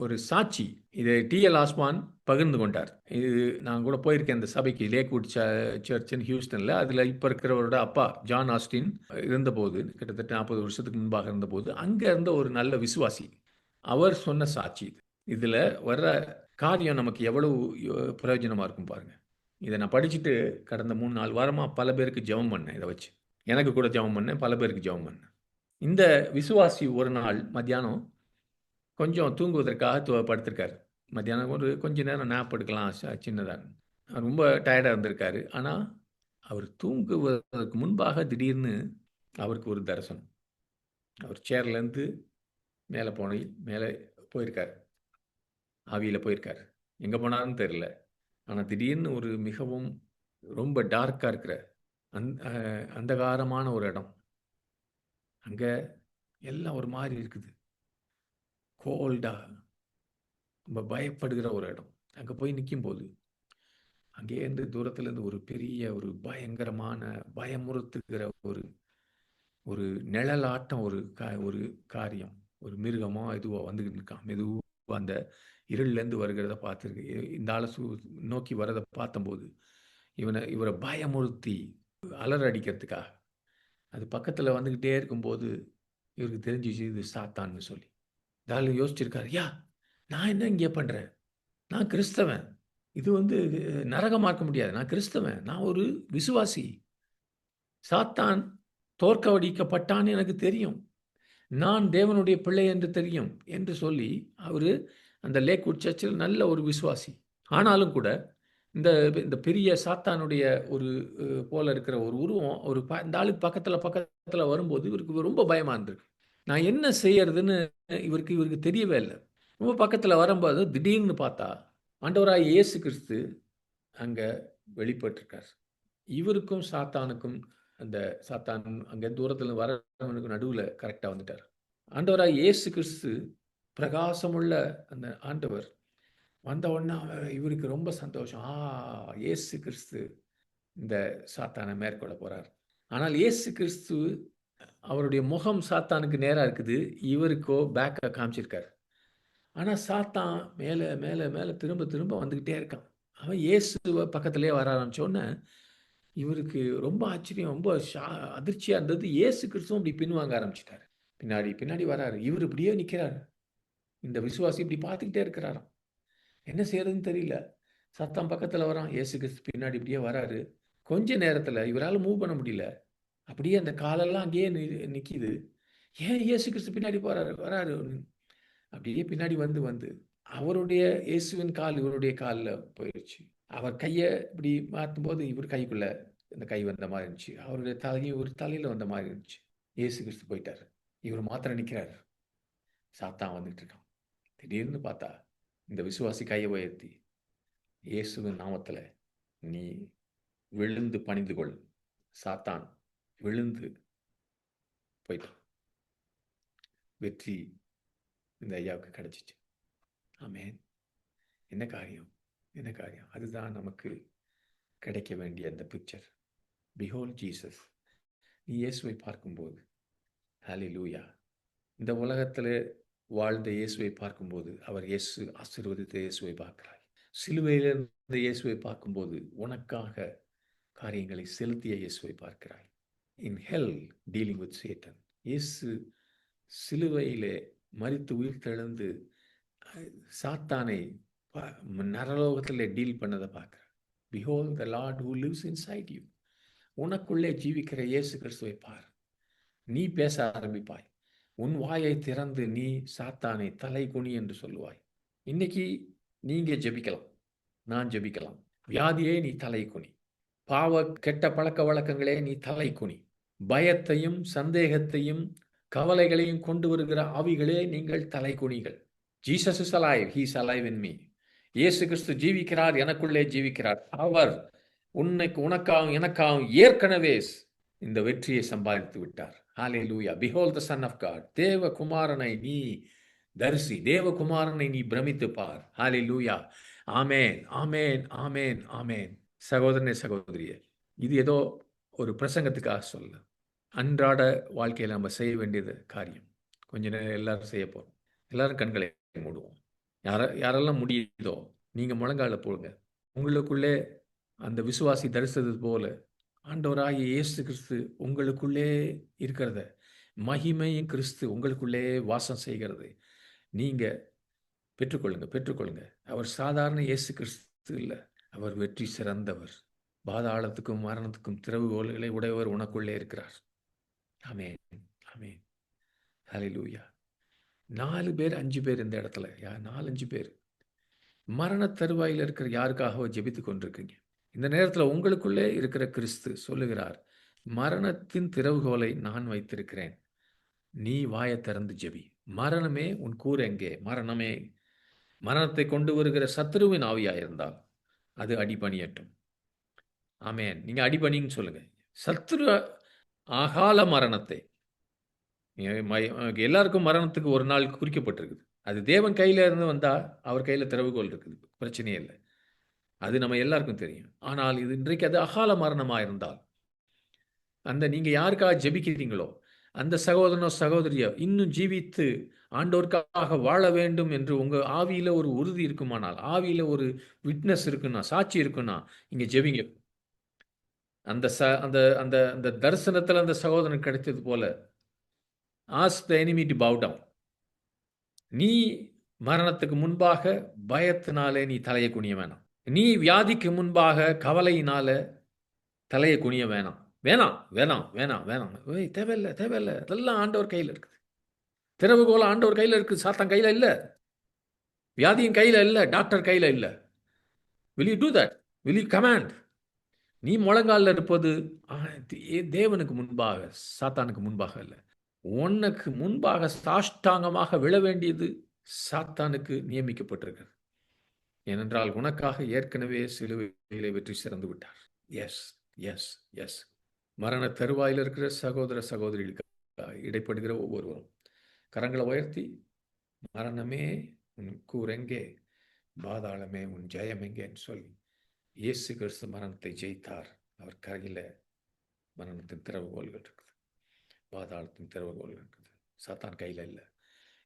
ஒரு சாட்சி இதை T.L. ஆஸ்மான் பகிர்ந்து கொண்டார். இது நான் கூட போயிருக்கேன் இந்த சபைக்கு, லேக்வுட் சர்ச் ஹியூஸ்டன்ல. அதில் இப்போ இருக்கிறவரோட அப்பா ஜான் ஆஸ்டின் இருந்தபோது, கிட்டத்தட்ட 40 வருஷத்துக்கு முன்பாக இருந்தபோது, அங்கே இருந்த ஒரு நல்ல விசுவாசி அவர் சொன்ன சாட்சி இது. இதில் வர்ற காரியம் நமக்கு எவ்வளவு பிரயோஜனமாக இருக்கும் பாருங்க. இதை நான் படிச்சுட்டு கடந்த 3-4 வாரமாக பல பேருக்கு ஜெபம் பண்ணேன். இதை வச்சு எனக்கு கூட ஜெபம் பண்ணேன், பல பேருக்கு ஜெபம் பண்ணேன். இந்த விசுவாசி ஒரு நாள் மத்தியானம் கொஞ்சம் தூங்குவதற்காக படுத்திருக்காரு. மத்தியானம் கொஞ்ச நேரம் நேப் எடுக்கலாம் சின்னதாக. ரொம்ப டயர்டாக இருந்திருக்காரு. ஆனால் அவர் தூங்குவதற்கு முன்பாக திடீர்னு அவருக்கு ஒரு தரிசனம். அவர் சேர்லேருந்து மேலே போயிருக்காரு, ஆவியில் போயிருக்காரு. எங்கே போனாருன்னு தெரியல. ஆனால் திடீர்னு ஒரு மிகவும் ரொம்ப டார்க்காக இருக்கிற அந்தகாரமான ஒரு இடம், அங்கே எல்லாம் ஒரு மாதிரி இருக்குது, கோல்டா, ரொம்ப பயப்படுகிற ஒரு இடம். அங்கே போய் நிற்கும் போது அங்கேருந்து தூரத்துலேருந்து ஒரு பெரிய ஒரு பயங்கரமான பயமுறுத்துகிற ஒரு நிழலாட்டம், ஒரு காரியம், ஒரு மிருகமோ இதுவோ வந்துக்கிட்டு இருக்கான். மெதுவாக அந்த இருள்லேருந்து வருகிறத பார்த்துருக்கு. இந்த ஆளை நோக்கி வரதை பார்த்தம்போது இவரை பயமுறுத்தி அலற அடிக்கிறதுக்காக. அது பக்கத்துல வந்துகிட்டே இருக்கும்போது, இவருக்கு தெரிஞ்சுச்சு இது சாத்தான்னு சொல்லி. இந்த ஆளு யோசிச்சிருக்காரு, நான் என்ன இங்கே பண்றேன்? நான் கிறிஸ்தவன். இது நரகமாக்க முடியாது. நான் கிறிஸ்தவன். நான் ஒரு விசுவாசி. சாத்தான் தோற்கடிக்கப்பட்டான்னு எனக்கு தெரியும். நான் தேவனுடைய பிள்ளை என்று தெரியும் என்று சொல்லி, அவரு அந்த லேக்வுட் சர்ச்சில் நல்ல ஒரு விசுவாசி. ஆனாலும் கூட, இந்த இந்த பெரிய சாத்தானுடைய ஒரு போல இருக்கிற ஒரு உருவம், இந்த ஆளுக்கு பக்கத்துல வரும்போது, இவருக்கு ரொம்ப பயமா இருந்திருக்கு. நான் என்ன செய்யறதுன்னு இவருக்கு தெரியவே இல்ல. ரொம்ப பக்கத்துல வரும்போது, திடீர்னு பார்த்தா, ஆண்டவராகிய இயேசு கிறிஸ்து அங்க வெளிப்பட்டிருக்கார். இவருக்கும் சாத்தானுக்கும் அந்த சாத்தான் அங்க தூரத்துல வரவனுக்கு நடுவுல கரெக்ட்டா வந்துட்டார். ஆண்டவராகிய இயேசு கிறிஸ்து பிரகாசமுள்ள அந்த ஆண்டவர் வந்த உடனே இவருக்கு ரொம்ப சந்தோஷம். இயேசு கிறிஸ்து இந்த சாத்தானை மேற்கொள்ள போறார். ஆனால் இயேசு கிறிஸ்து அவருடைய முகம் சாத்தானுக்கு நேரா இருக்குது. இவருக்கோ பேக்கா காமிச்சிருக்காரு. ஆனா சாத்தான் மேல, மேல, மேல திரும்ப, திரும்ப வந்துகிட்டே இருக்கான். அவன் இயேசுவ பக்கத்திலேயே வர ஆரம்பிச்ச உடனே, இவருக்கு ரொம்ப ஆச்சரியம், ரொம்ப அதிர்ச்சியா இருந்தது. இயேசு கிறிஸ்துவும் இப்படி பின்வாங்க ஆரம்பிச்சுட்டாரு. பின்னாடி, பின்னாடி வராரு. இவரு இப்படியே நிக்கிறாரு. இந்த விசுவாசி இப்படி பார்த்துக்கிட்டே இருக்கிறாராம். என்ன செய்யறதுன்னு தெரியல. சத்தம் பக்கத்துல வரான். இயேசு கிறிஸ்து பின்னாடி இப்படியே வராரு. கொஞ்ச நேரத்துல இவரால மூவ் பண்ண முடியல. அப்படியே அந்த காலெல்லாம் அங்கேயே நிக்குது. ஏன் இயேசு கிறிஸ்து பின்னாடி வராரு. அப்படியே பின்னாடி வந்து அவருடைய இயேசுவின் கால் இவருடைய கால்ல போயிருச்சு. அவர் கைய இப்படி மாத்தும்போது இவர் கைக்குள்ள இந்த கை வந்த மாதிரி இருந்துச்சு. அவருடைய இவர் தலையில வந்த மாதிரி இருந்துச்சு. இயேசு கிறிஸ்து போயிட்டாரு. இவர் மாத்திரம் நிக்கிறாரு. சாத்தான் வந்துட்டு இருக்கான். திடீர்னு பார்த்தா இந்த விசுவாசி கையை உயர்த்தி, இயேசுவின் நாமத்துல நீ விழுந்து பணிந்து கொள். சாத்தான் விழுந்து போயிட்டான். வெற்றி இந்த ஐயாவுக்கு கிடைச்சிச்சு. ஆமென். என்ன காரியம், என்ன காரியம். அதுதான் நமக்கு கிடைக்க வேண்டிய அந்த பிக்சர். Behold Jesus. நீ இயேசுவை பார்க்கும்போது, ஹல்லேலூயா, இந்த உலகத்தில் வாழ்ந்த இயேசுவை பார்க்கும்போது, அவர் இயேசு ஆசீர்வதித்த இயேசுவை பார்க்கிறாய். சிலுவையில் இருந்த இயேசுவை பார்க்கும்போது உனக்காக காரியங்களை செலுத்திய இயேசுவை பார்க்கிறாய். இன் ஹெல் டீலிங் வித் சேட்டன். இயேசு சிலுவையிலே மரித்து உயிர் தெழுந்து சாத்தானை நரலோகத்திலே டீல் பண்ணதை பார்க்கிறேன். Behold the Lord who lives inside you. உனக்குள்ளே ஜீவிக்கிற இயேசு கிறிஸ்துவை பார். நீ பேச ஆரம்பிப்பாய். உன் வாயை திறந்து நீ சாத்தானை தலை குனி என்று சொல்லுவாய். இன்னைக்கு நீங்க ஜெபிக்கலாம், நான் ஜெபிக்கலாம். வியாதியே நீ தலை குனி. பாவ கெட்ட பழக்க வழக்கங்களே நீ தலை குனி. பயத்தையும் சந்தேகத்தையும் கவலைகளையும் கொண்டு வருகிற ஆவிகளே நீங்கள் தலை குனிகள். Jesus is alive. He is alive in me. இயேசு கிறிஸ்து ஜீவிக்கிறார், எனக்குள்ளே ஜீவிக்கிறார். அவர் உனக்காகவும் எனக்காகவும் ஏற்கனவே இந்த வெற்றியை சம்பாதித்து விட்டார். ஹல்லேலூயா. Behold the Son of God. தேவகுமாரனை நீ தரிசி, தேவகுமாரனை நீ பிரமித்து பார். ஹல்லேலூயா. ஆமென், ஆமென், ஆமென், ஆமென். சகோதரனே, சகோதரியே, இது ஏதோ ஒரு பிரசங்கத்துக்காக சொல்ல. அன்றாட வாழ்க்கையில் நம்ம செய்ய வேண்டியது காரியம். கொஞ்ச நேரம் எல்லாரும் செய்ய போறோம். எல்லாரும் கண்களை மூடுவோம். யாரெல்லாம் முடியுதோ நீங்க முழங்கால போடுங்க. உங்களுக்குள்ளே அந்த விசுவாசி தரிசது போல ஆண்டவராகிய இயேசு கிறிஸ்து உங்களுக்குள்ளே இருக்கிறத, மகிமையும் கிறிஸ்து உங்களுக்குள்ளே வாசம் செய்கிறது நீங்க பெற்றுக்கொள்ளுங்க. அவர் சாதாரண இயேசு கிறிஸ்து இல்லை. அவர் வெற்றி சிறந்தவர். பாதாளத்துக்கும் மரணத்துக்கும் திறவுகோல்களை உடையவர் உனக்குள்ளே இருக்கிறார். ஆமென், ஆமென். ஹல்லேலூயா. 4 பேர் 5 பேர் இந்த இடத்துல, 4-5 பேர் மரண தருவாயில் இருக்கிற யாருக்காகவோ ஜெபித்து கொண்டிருக்கீங்க. இந்த நேரத்தில் உங்களுக்குள்ளே இருக்கிற கிறிஸ்து சொல்லுகிறார், மரணத்தின் திறவுகோலை நான் வைத்திருக்கிறேன். நீ வாயை திறந்து ஜெபி. மரணமே உன் கூர் எங்கே? மரணமே, மரணத்தை கொண்டு வருகிற சத்துருவின் ஆவியாயிருந்தால் அது அடிபணியட்டும். ஆமென். நீங்க அடிபணின்னு சொல்லுங்க. சத்துரு அகால மரணத்தை, எல்லாருக்கும் மரணத்துக்கு ஒரு நாள் குறிக்கப்பட்டிருக்குது. அது தேவன் கையில இருந்து வந்தா அவர் கையில திறவுகோல் இருக்குது. பிரச்சனையே இல்லை. அது நம்ம எல்லாருக்கும் தெரியும். ஆனால் இது இன்றைக்கு அது அகால மரணமா இருந்தால், அந்த நீங்க யாருக்காக ஜெபிக்கிறீங்களோ அந்த சகோதரனோ சகோதரியோ இன்னும் ஜீவித்து ஆண்டோருக்காக வாழ வேண்டும் என்று உங்க ஆவியில ஒரு உறுதி இருக்குமானால், ஆவியில ஒரு விட்னஸ் இருக்குன்னா, சாட்சி இருக்குன்னா, இங்க ஜெபிங்க. அந்த அந்த அந்த அந்த தரிசனத்தில் அந்த சகோதரன் கிடைத்தது போல, ask the enemy to bow down. நீ மரணத்துக்கு முன்பாக பயத்தினாலே நீ தலையை குனிய வேணாம். நீ வியாதிக்கு முன்பாக கவலையினால தலையை குனிய வேணாம். வேணாம் வேணாம் வேணாம் வேணாம். தேவையில்லை தேவையில்லை. அதெல்லாம் ஆண்டவர் கையில் இருக்குது. திறவுகோல் ஆண்டவர் கையில் இருக்குது, சாத்தான் கையில் இல்லை. வியாதியின் கையில் இல்லை, டாக்டர் கையில் இல்லை. will you do that? will you command? நீ முழங்காலில் இருப்பது தேவனுக்கு முன்பாக, சாத்தானுக்கு முன்பாக இல்லை. உனக்கு முன்பாக சாஷ்டாங்கமாக விழ வேண்டியது சாத்தானுக்கு நியமிக்கப்பட்டிருக்கிறது. ஏனென்றால் உனக்காக ஏற்கனவே சிலுவையிலே வெற்றி சிறந்து விட்டார். Yes yes yes. மரண தருவாயில் இருக்கிற சகோதர சகோதரிகளுக்கு இடைப்படுகிற ஒவ்வொருவரும் கரங்களை உயர்த்தி, மரணமே உன் கூர் எங்கே, பாதாளமே உன் ஜெயம் எங்கேன்னு சொல்லி, இயேசு கிறிஸ்து மரணத்தை ஜெயித்தார். அவர் கையில் மரணத்தின் திறவுகோல்கள் இருக்குது, பாதாளத்தின் திறவுகோல்கள் இருக்குது. சாத்தான் கையில் இல்லை.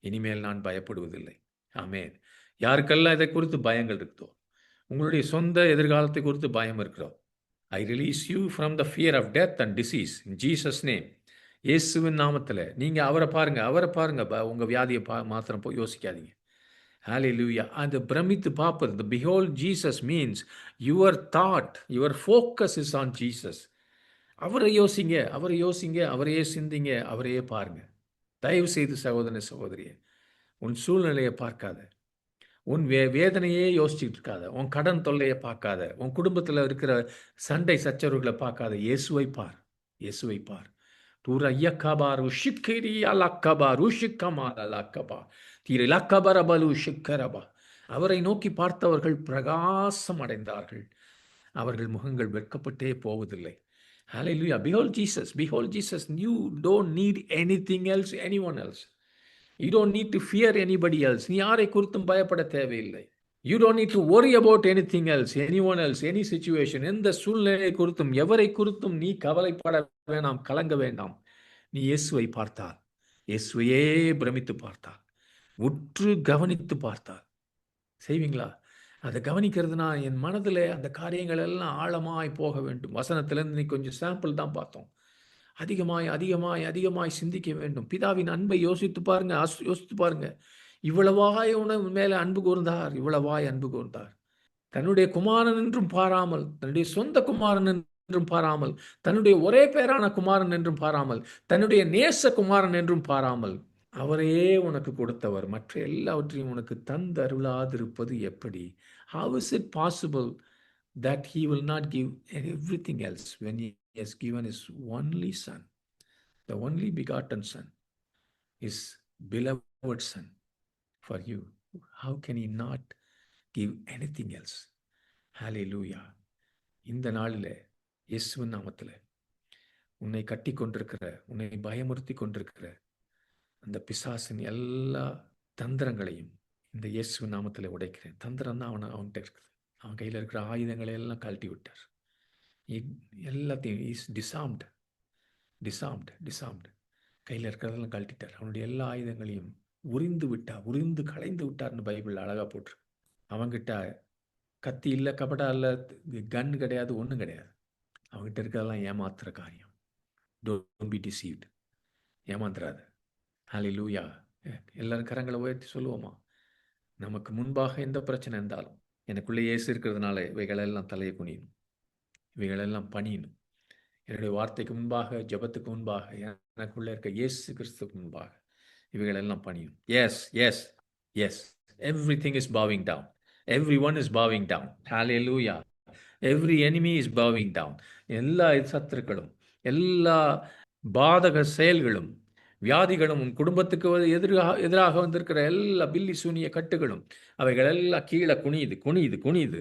இனிமேல் நான் பயப்படுவதில்லை. ஆமென். யாருக்கெல்லாம் இதை குறித்து பயங்கள் இருக்குதோ, உங்களுடைய சொந்த எதிர்காலத்தை குறித்து பயம் இருக்கிறோ, I release you from the fear of death and disease in Jesus name. இயேசுவின் நாமத்தில் நீங்கள் அவரை பாருங்க. உங்கள் வியாதியை மாத்திரம் போய் யோசிக்காதீங்க. Hallelujah. அந்த பிரமித்து பார்ப்பது, the behold Jesus means your thought, your focus is on Jesus. அவரை யோசிங்க, அவரையே சிந்திங்க, அவரையே பாருங்க. தயவு செய்து சகோதரனே சகோதரியே, உன் சூழ்நிலையை பார்க்காத, உன் வேதனையே யோசிச்சுட்டு இருக்காத, உன் கடன் தொல்லையை பார்க்காத, உன் குடும்பத்தில் இருக்கிற சண்டை சச்சரவுகளை பார்க்காத. இயேசுவை பார், இயேசுவை பார். தூர ஐயக்கபார் உஷிக்கிரி அலக்கபார் உஷிக்கமார் அலக்கபா தீர இலக்கபரபலு ஷிக்கரபா. அவரை நோக்கி பார்த்தவர்கள் பிரகாசம் அடைந்தார்கள். அவர்கள் முகங்கள் வெட்கப்பட்டே போவதில்லை. Hallelujah. Behold Jesus. Behold Jesus. You don't need anything else, anyone else. You don't need to fear anybody else. நீ யாரை குறித்தும் பயப்பட தேவையில்லை. You don't need to worry about anything else, anyone else, any situation. எந்த சூழ்நிலை குறித்தும் எவரை குறித்தும் நீ கவலைப்பட வேண்டாம், கலங்க வேண்டாம். நீ இயேசுவை பார்த்தால், இயேசுவையே பிரமித்து பார்த்தால், உற்று கவனித்து பார்த்தால் செய்வீங்களா? அதை கவனிக்கிறதுனா என் மனதில் அந்த காரியங்கள் எல்லாம் ஆழமாய் போக வேண்டும். வசனத்திலேருந்து நீ கொஞ்சம் சாம்பிள் தான் பார்த்தோம். அதிகமாய் அதிகமாய் அதிகமாய் சிந்திக்க வேண்டும். பிதாவின் அன்பை யோசித்து பாருங்க. இவ்வளவாய் உன் மேலே அன்பு கூர்ந்தார், இவ்வளவாய் அன்பு கூர்ந்தார். தன்னுடைய குமாரன் என்றும் பாராமல், தன்னுடைய சொந்த குமாரன் என்றும் பாராமல், தன்னுடைய ஒரே பேரான குமாரன் என்றும் பாராமல், தன்னுடைய நேச குமாரன் என்றும் பாராமல், அவரையே உனக்கு கொடுத்தவர் மற்ற எல்லாவற்றையும் உனக்கு தந்தருளாதிருப்பது எப்படி? How is it possible that he will not give everything else when he has given his only son, the only begotten son, his beloved son for you? How can he not give anything else? Hallelujah. இந்த நாளில் இயேசுவின் நாமத்தில் உன்னை கட்டி கொண்டிருக்கிற, உன்னை பயமுறுத்தி கொண்டிருக்கிற அந்த பிசாசின் எல்லா தந்திரங்களையும் இந்த இயேசுவின் நாமத்தில் உடைக்கிறேன். தந்திரம் தான் அவன்கிட்ட இருக்குது. அவன் கையில் இருக்கிற ஆயுதங்களை எல்லாம் கழட்டி விட்டார். எல்லாத்தையும் இஸ் டிசாம்டு. கையில் இருக்கிறதெல்லாம் கழட்டிட்டார். அவனுடைய எல்லா ஆயுதங்களையும் உரிந்து களைந்து விட்டார்னு பைபிள் அழகாக போட்டு. அவங்கிட்ட கத்தி இல்லை, கபடா இல்லை, கன் கிடையாது, ஒன்றும் கிடையாது. அவங்ககிட்ட இருக்கிறதெல்லாம் ஏமாத்துற காரியம். Don't be deceived. ஏமாந்துறாத. ஹல்லேலூயா. எல்லாரும் கரங்களை உயர்த்தி சொல்லுவோமா? நமக்கு முன்பாக எந்த பிரச்சனை இருந்தாலும் எனக்குள்ளே இயேசு இருக்கிறதுனால இவைகளெல்லாம் தலையை குனியணும், இவைகளெல்லாம் பணியணும். என்னுடைய வார்த்தைக்கு முன்பாக, ஜெபத்துக்கு முன்பாக, எனக்குள்ளே இருக்க இயேசு கிறிஸ்துக்கு முன்பாக இவைகளெல்லாம் பணியும். Yes everything is bowing down. Everyone is bowing down. Hallelujah. Every enemy is bowing down. எல்லா சத்துருக்களும், எல்லா பாதக செயல்களும், வியாதிகளும், உன் குடும்பத்துக்கு எதிராக வந்திருக்கிற எல்லா பில்லி சூனிய கட்டுகளும் அவைகள் எல்லாம் கீழே குனியுது.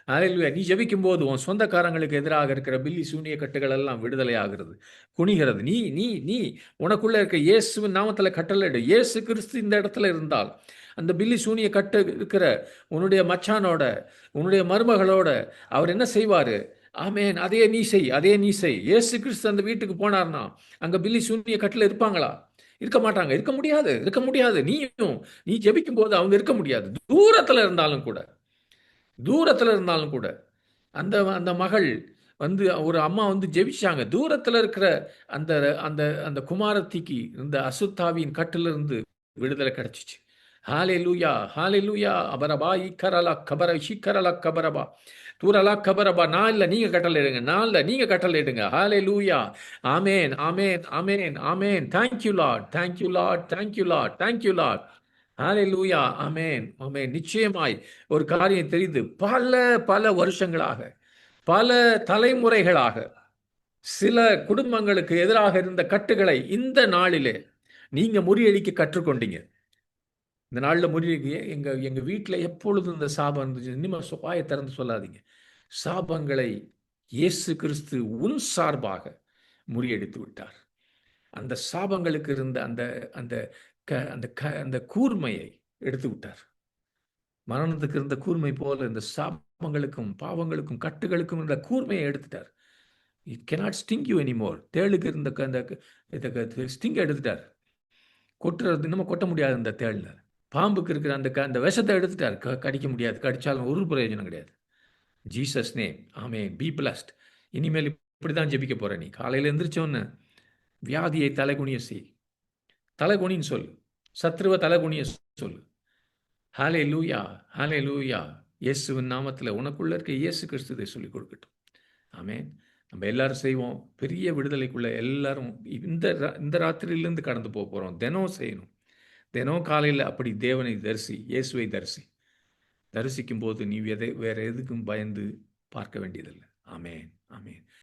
ஹல்லேலூயா. நீ ஜெபிக்கும் போது உன் சொந்தக்காரங்களுக்கு எதிராக இருக்கிற பில்லி சூனிய கட்டுகள் எல்லாம் விடுதலை ஆகிறது, குனிகிறது. நீ நீ நீ உனக்குள்ள இருக்க இயேசுவின் நாமத்தில் கட்டளையிடு. இயேசு கிறிஸ்து இந்த இடத்துல இருந்தால் அந்த பில்லி சூனிய கட்டு இருக்கிற உன்னுடைய மச்சானோட, உன்னுடைய மருமகளோட அவர் என்ன செய்வார்? ஆமேன். அதே நீ செய். இயேசு கிறிஸ்து அந்த வீட்டுக்கு போனார்னா அங்க பில்லி சூனிய கட்டில் இருப்பாங்களா? இருக்க மாட்டாங்க. இருக்க முடியாது. நீ ஜெபிக்கும் போது அவங்க இருக்க முடியாது. தூரத்துல இருந்தாலும் கூட அந்த மகள் வந்து ஒரு அம்மா வந்து ஜெபிச்சாங்க. தூரத்துல இருக்கிற அந்த அந்த அந்த குமாரத்திக்கு இந்த அசுத்தாவியின் கட்டிலிருந்து விடுதலை கிடைச்சுச்சு. ஹalleluya ஹalleluya அபரபா இக்கரலா கபர ஷிக்கரலா கபரபா தூரலா கபரபா. நான் இல்ல, நீங்க கட்டளையிடுங்க. நான் இல்ல, நீங்க கட்டளையிடுங்க. ஹalleluya. ஆமென் ஆமென் ஆமென் ஆமென். thank you lord, thank you lord, thank you lord, thank you lord. ஹalleluya. ஆமென் ஆமென். நிச்சயமாய் ஒரு காரியம் தெரியுது. பல பல வருஷங்களாக, பல தலைமுறைகளாக சில குடும்பங்களுக்கு எதிராக இருந்த கட்டுகளை இந்த நாளிலே நீங்க முறியடிக்க கற்றுக்கொண்டீங்க. இந்த நாள்ல முறியடிக்க எங்க எங்க வீட்ல எப்பொழுதும் இந்த சாபம் இருந்துச்சு. இனிமே வாயை திறந்து சொல்லாதீங்க. சாபங்களை இயேசு கிறிஸ்து உன் சார்பாக முறியடித்து விட்டார். அந்த சாபங்களுக்கு இருந்த அந்த அந்த அந்த கூர்மையை எடுத்து விட்டார். மரணத்துக்கு இருந்த கூர்மை போல இந்த சாபங்களுக்கும் பாவங்களுக்கும் கட்டுகளுக்கும் இருந்த கூர்மையை எடுத்துட்டார். It cannot sting you anymore. தேளுக்கு இருந்த அந்த ஸ்டிங் எடுத்துட்டார். கொட்டுறது இன்னமும் கொட்ட முடியாது அந்த தேள்ல. பாம்புக்கு இருக்கிற அந்த விஷத்தை எடுத்துட்டார். கடிக்க முடியாது. கடிச்சாலும் ஒரு பிரயோஜனம் கிடையாது. Jesus name. Amen. Be blessed. இனிமேல் இப்படிதான் ஜெபிக்க போற நீ. காலையில எந்திரிச்சோன்னு வியாதியை தலைகுனிய செய். தலைகுனின்னு சொல்லு. சத்ருவ தலைகுனிய சொல்லு. ஹalleluya ஹalleluya. இயேசுவின் நாமத்தில் உனக்குள்ள இருக்க இயேசு கிறிஸ்து இதை சொல்லிக் கொடுக்கட்டும். ஆமென். நம்ம எல்லாரும் செய்வோம். பெரிய விடுதலைக்குள்ள எல்லாரும் இந்த ராத்திரியிலிருந்து கடந்து போகிறோம். தினம் செய்யணும். தினம் காலையில் அப்படி தேவனை தரிசி, இயேசுவை தரிசி. தரிசிக்கும் போது நீ வேற எதுக்கும் பயந்து பார்க்க வேண்டியதில்லை. ஆமென் ஆமென்.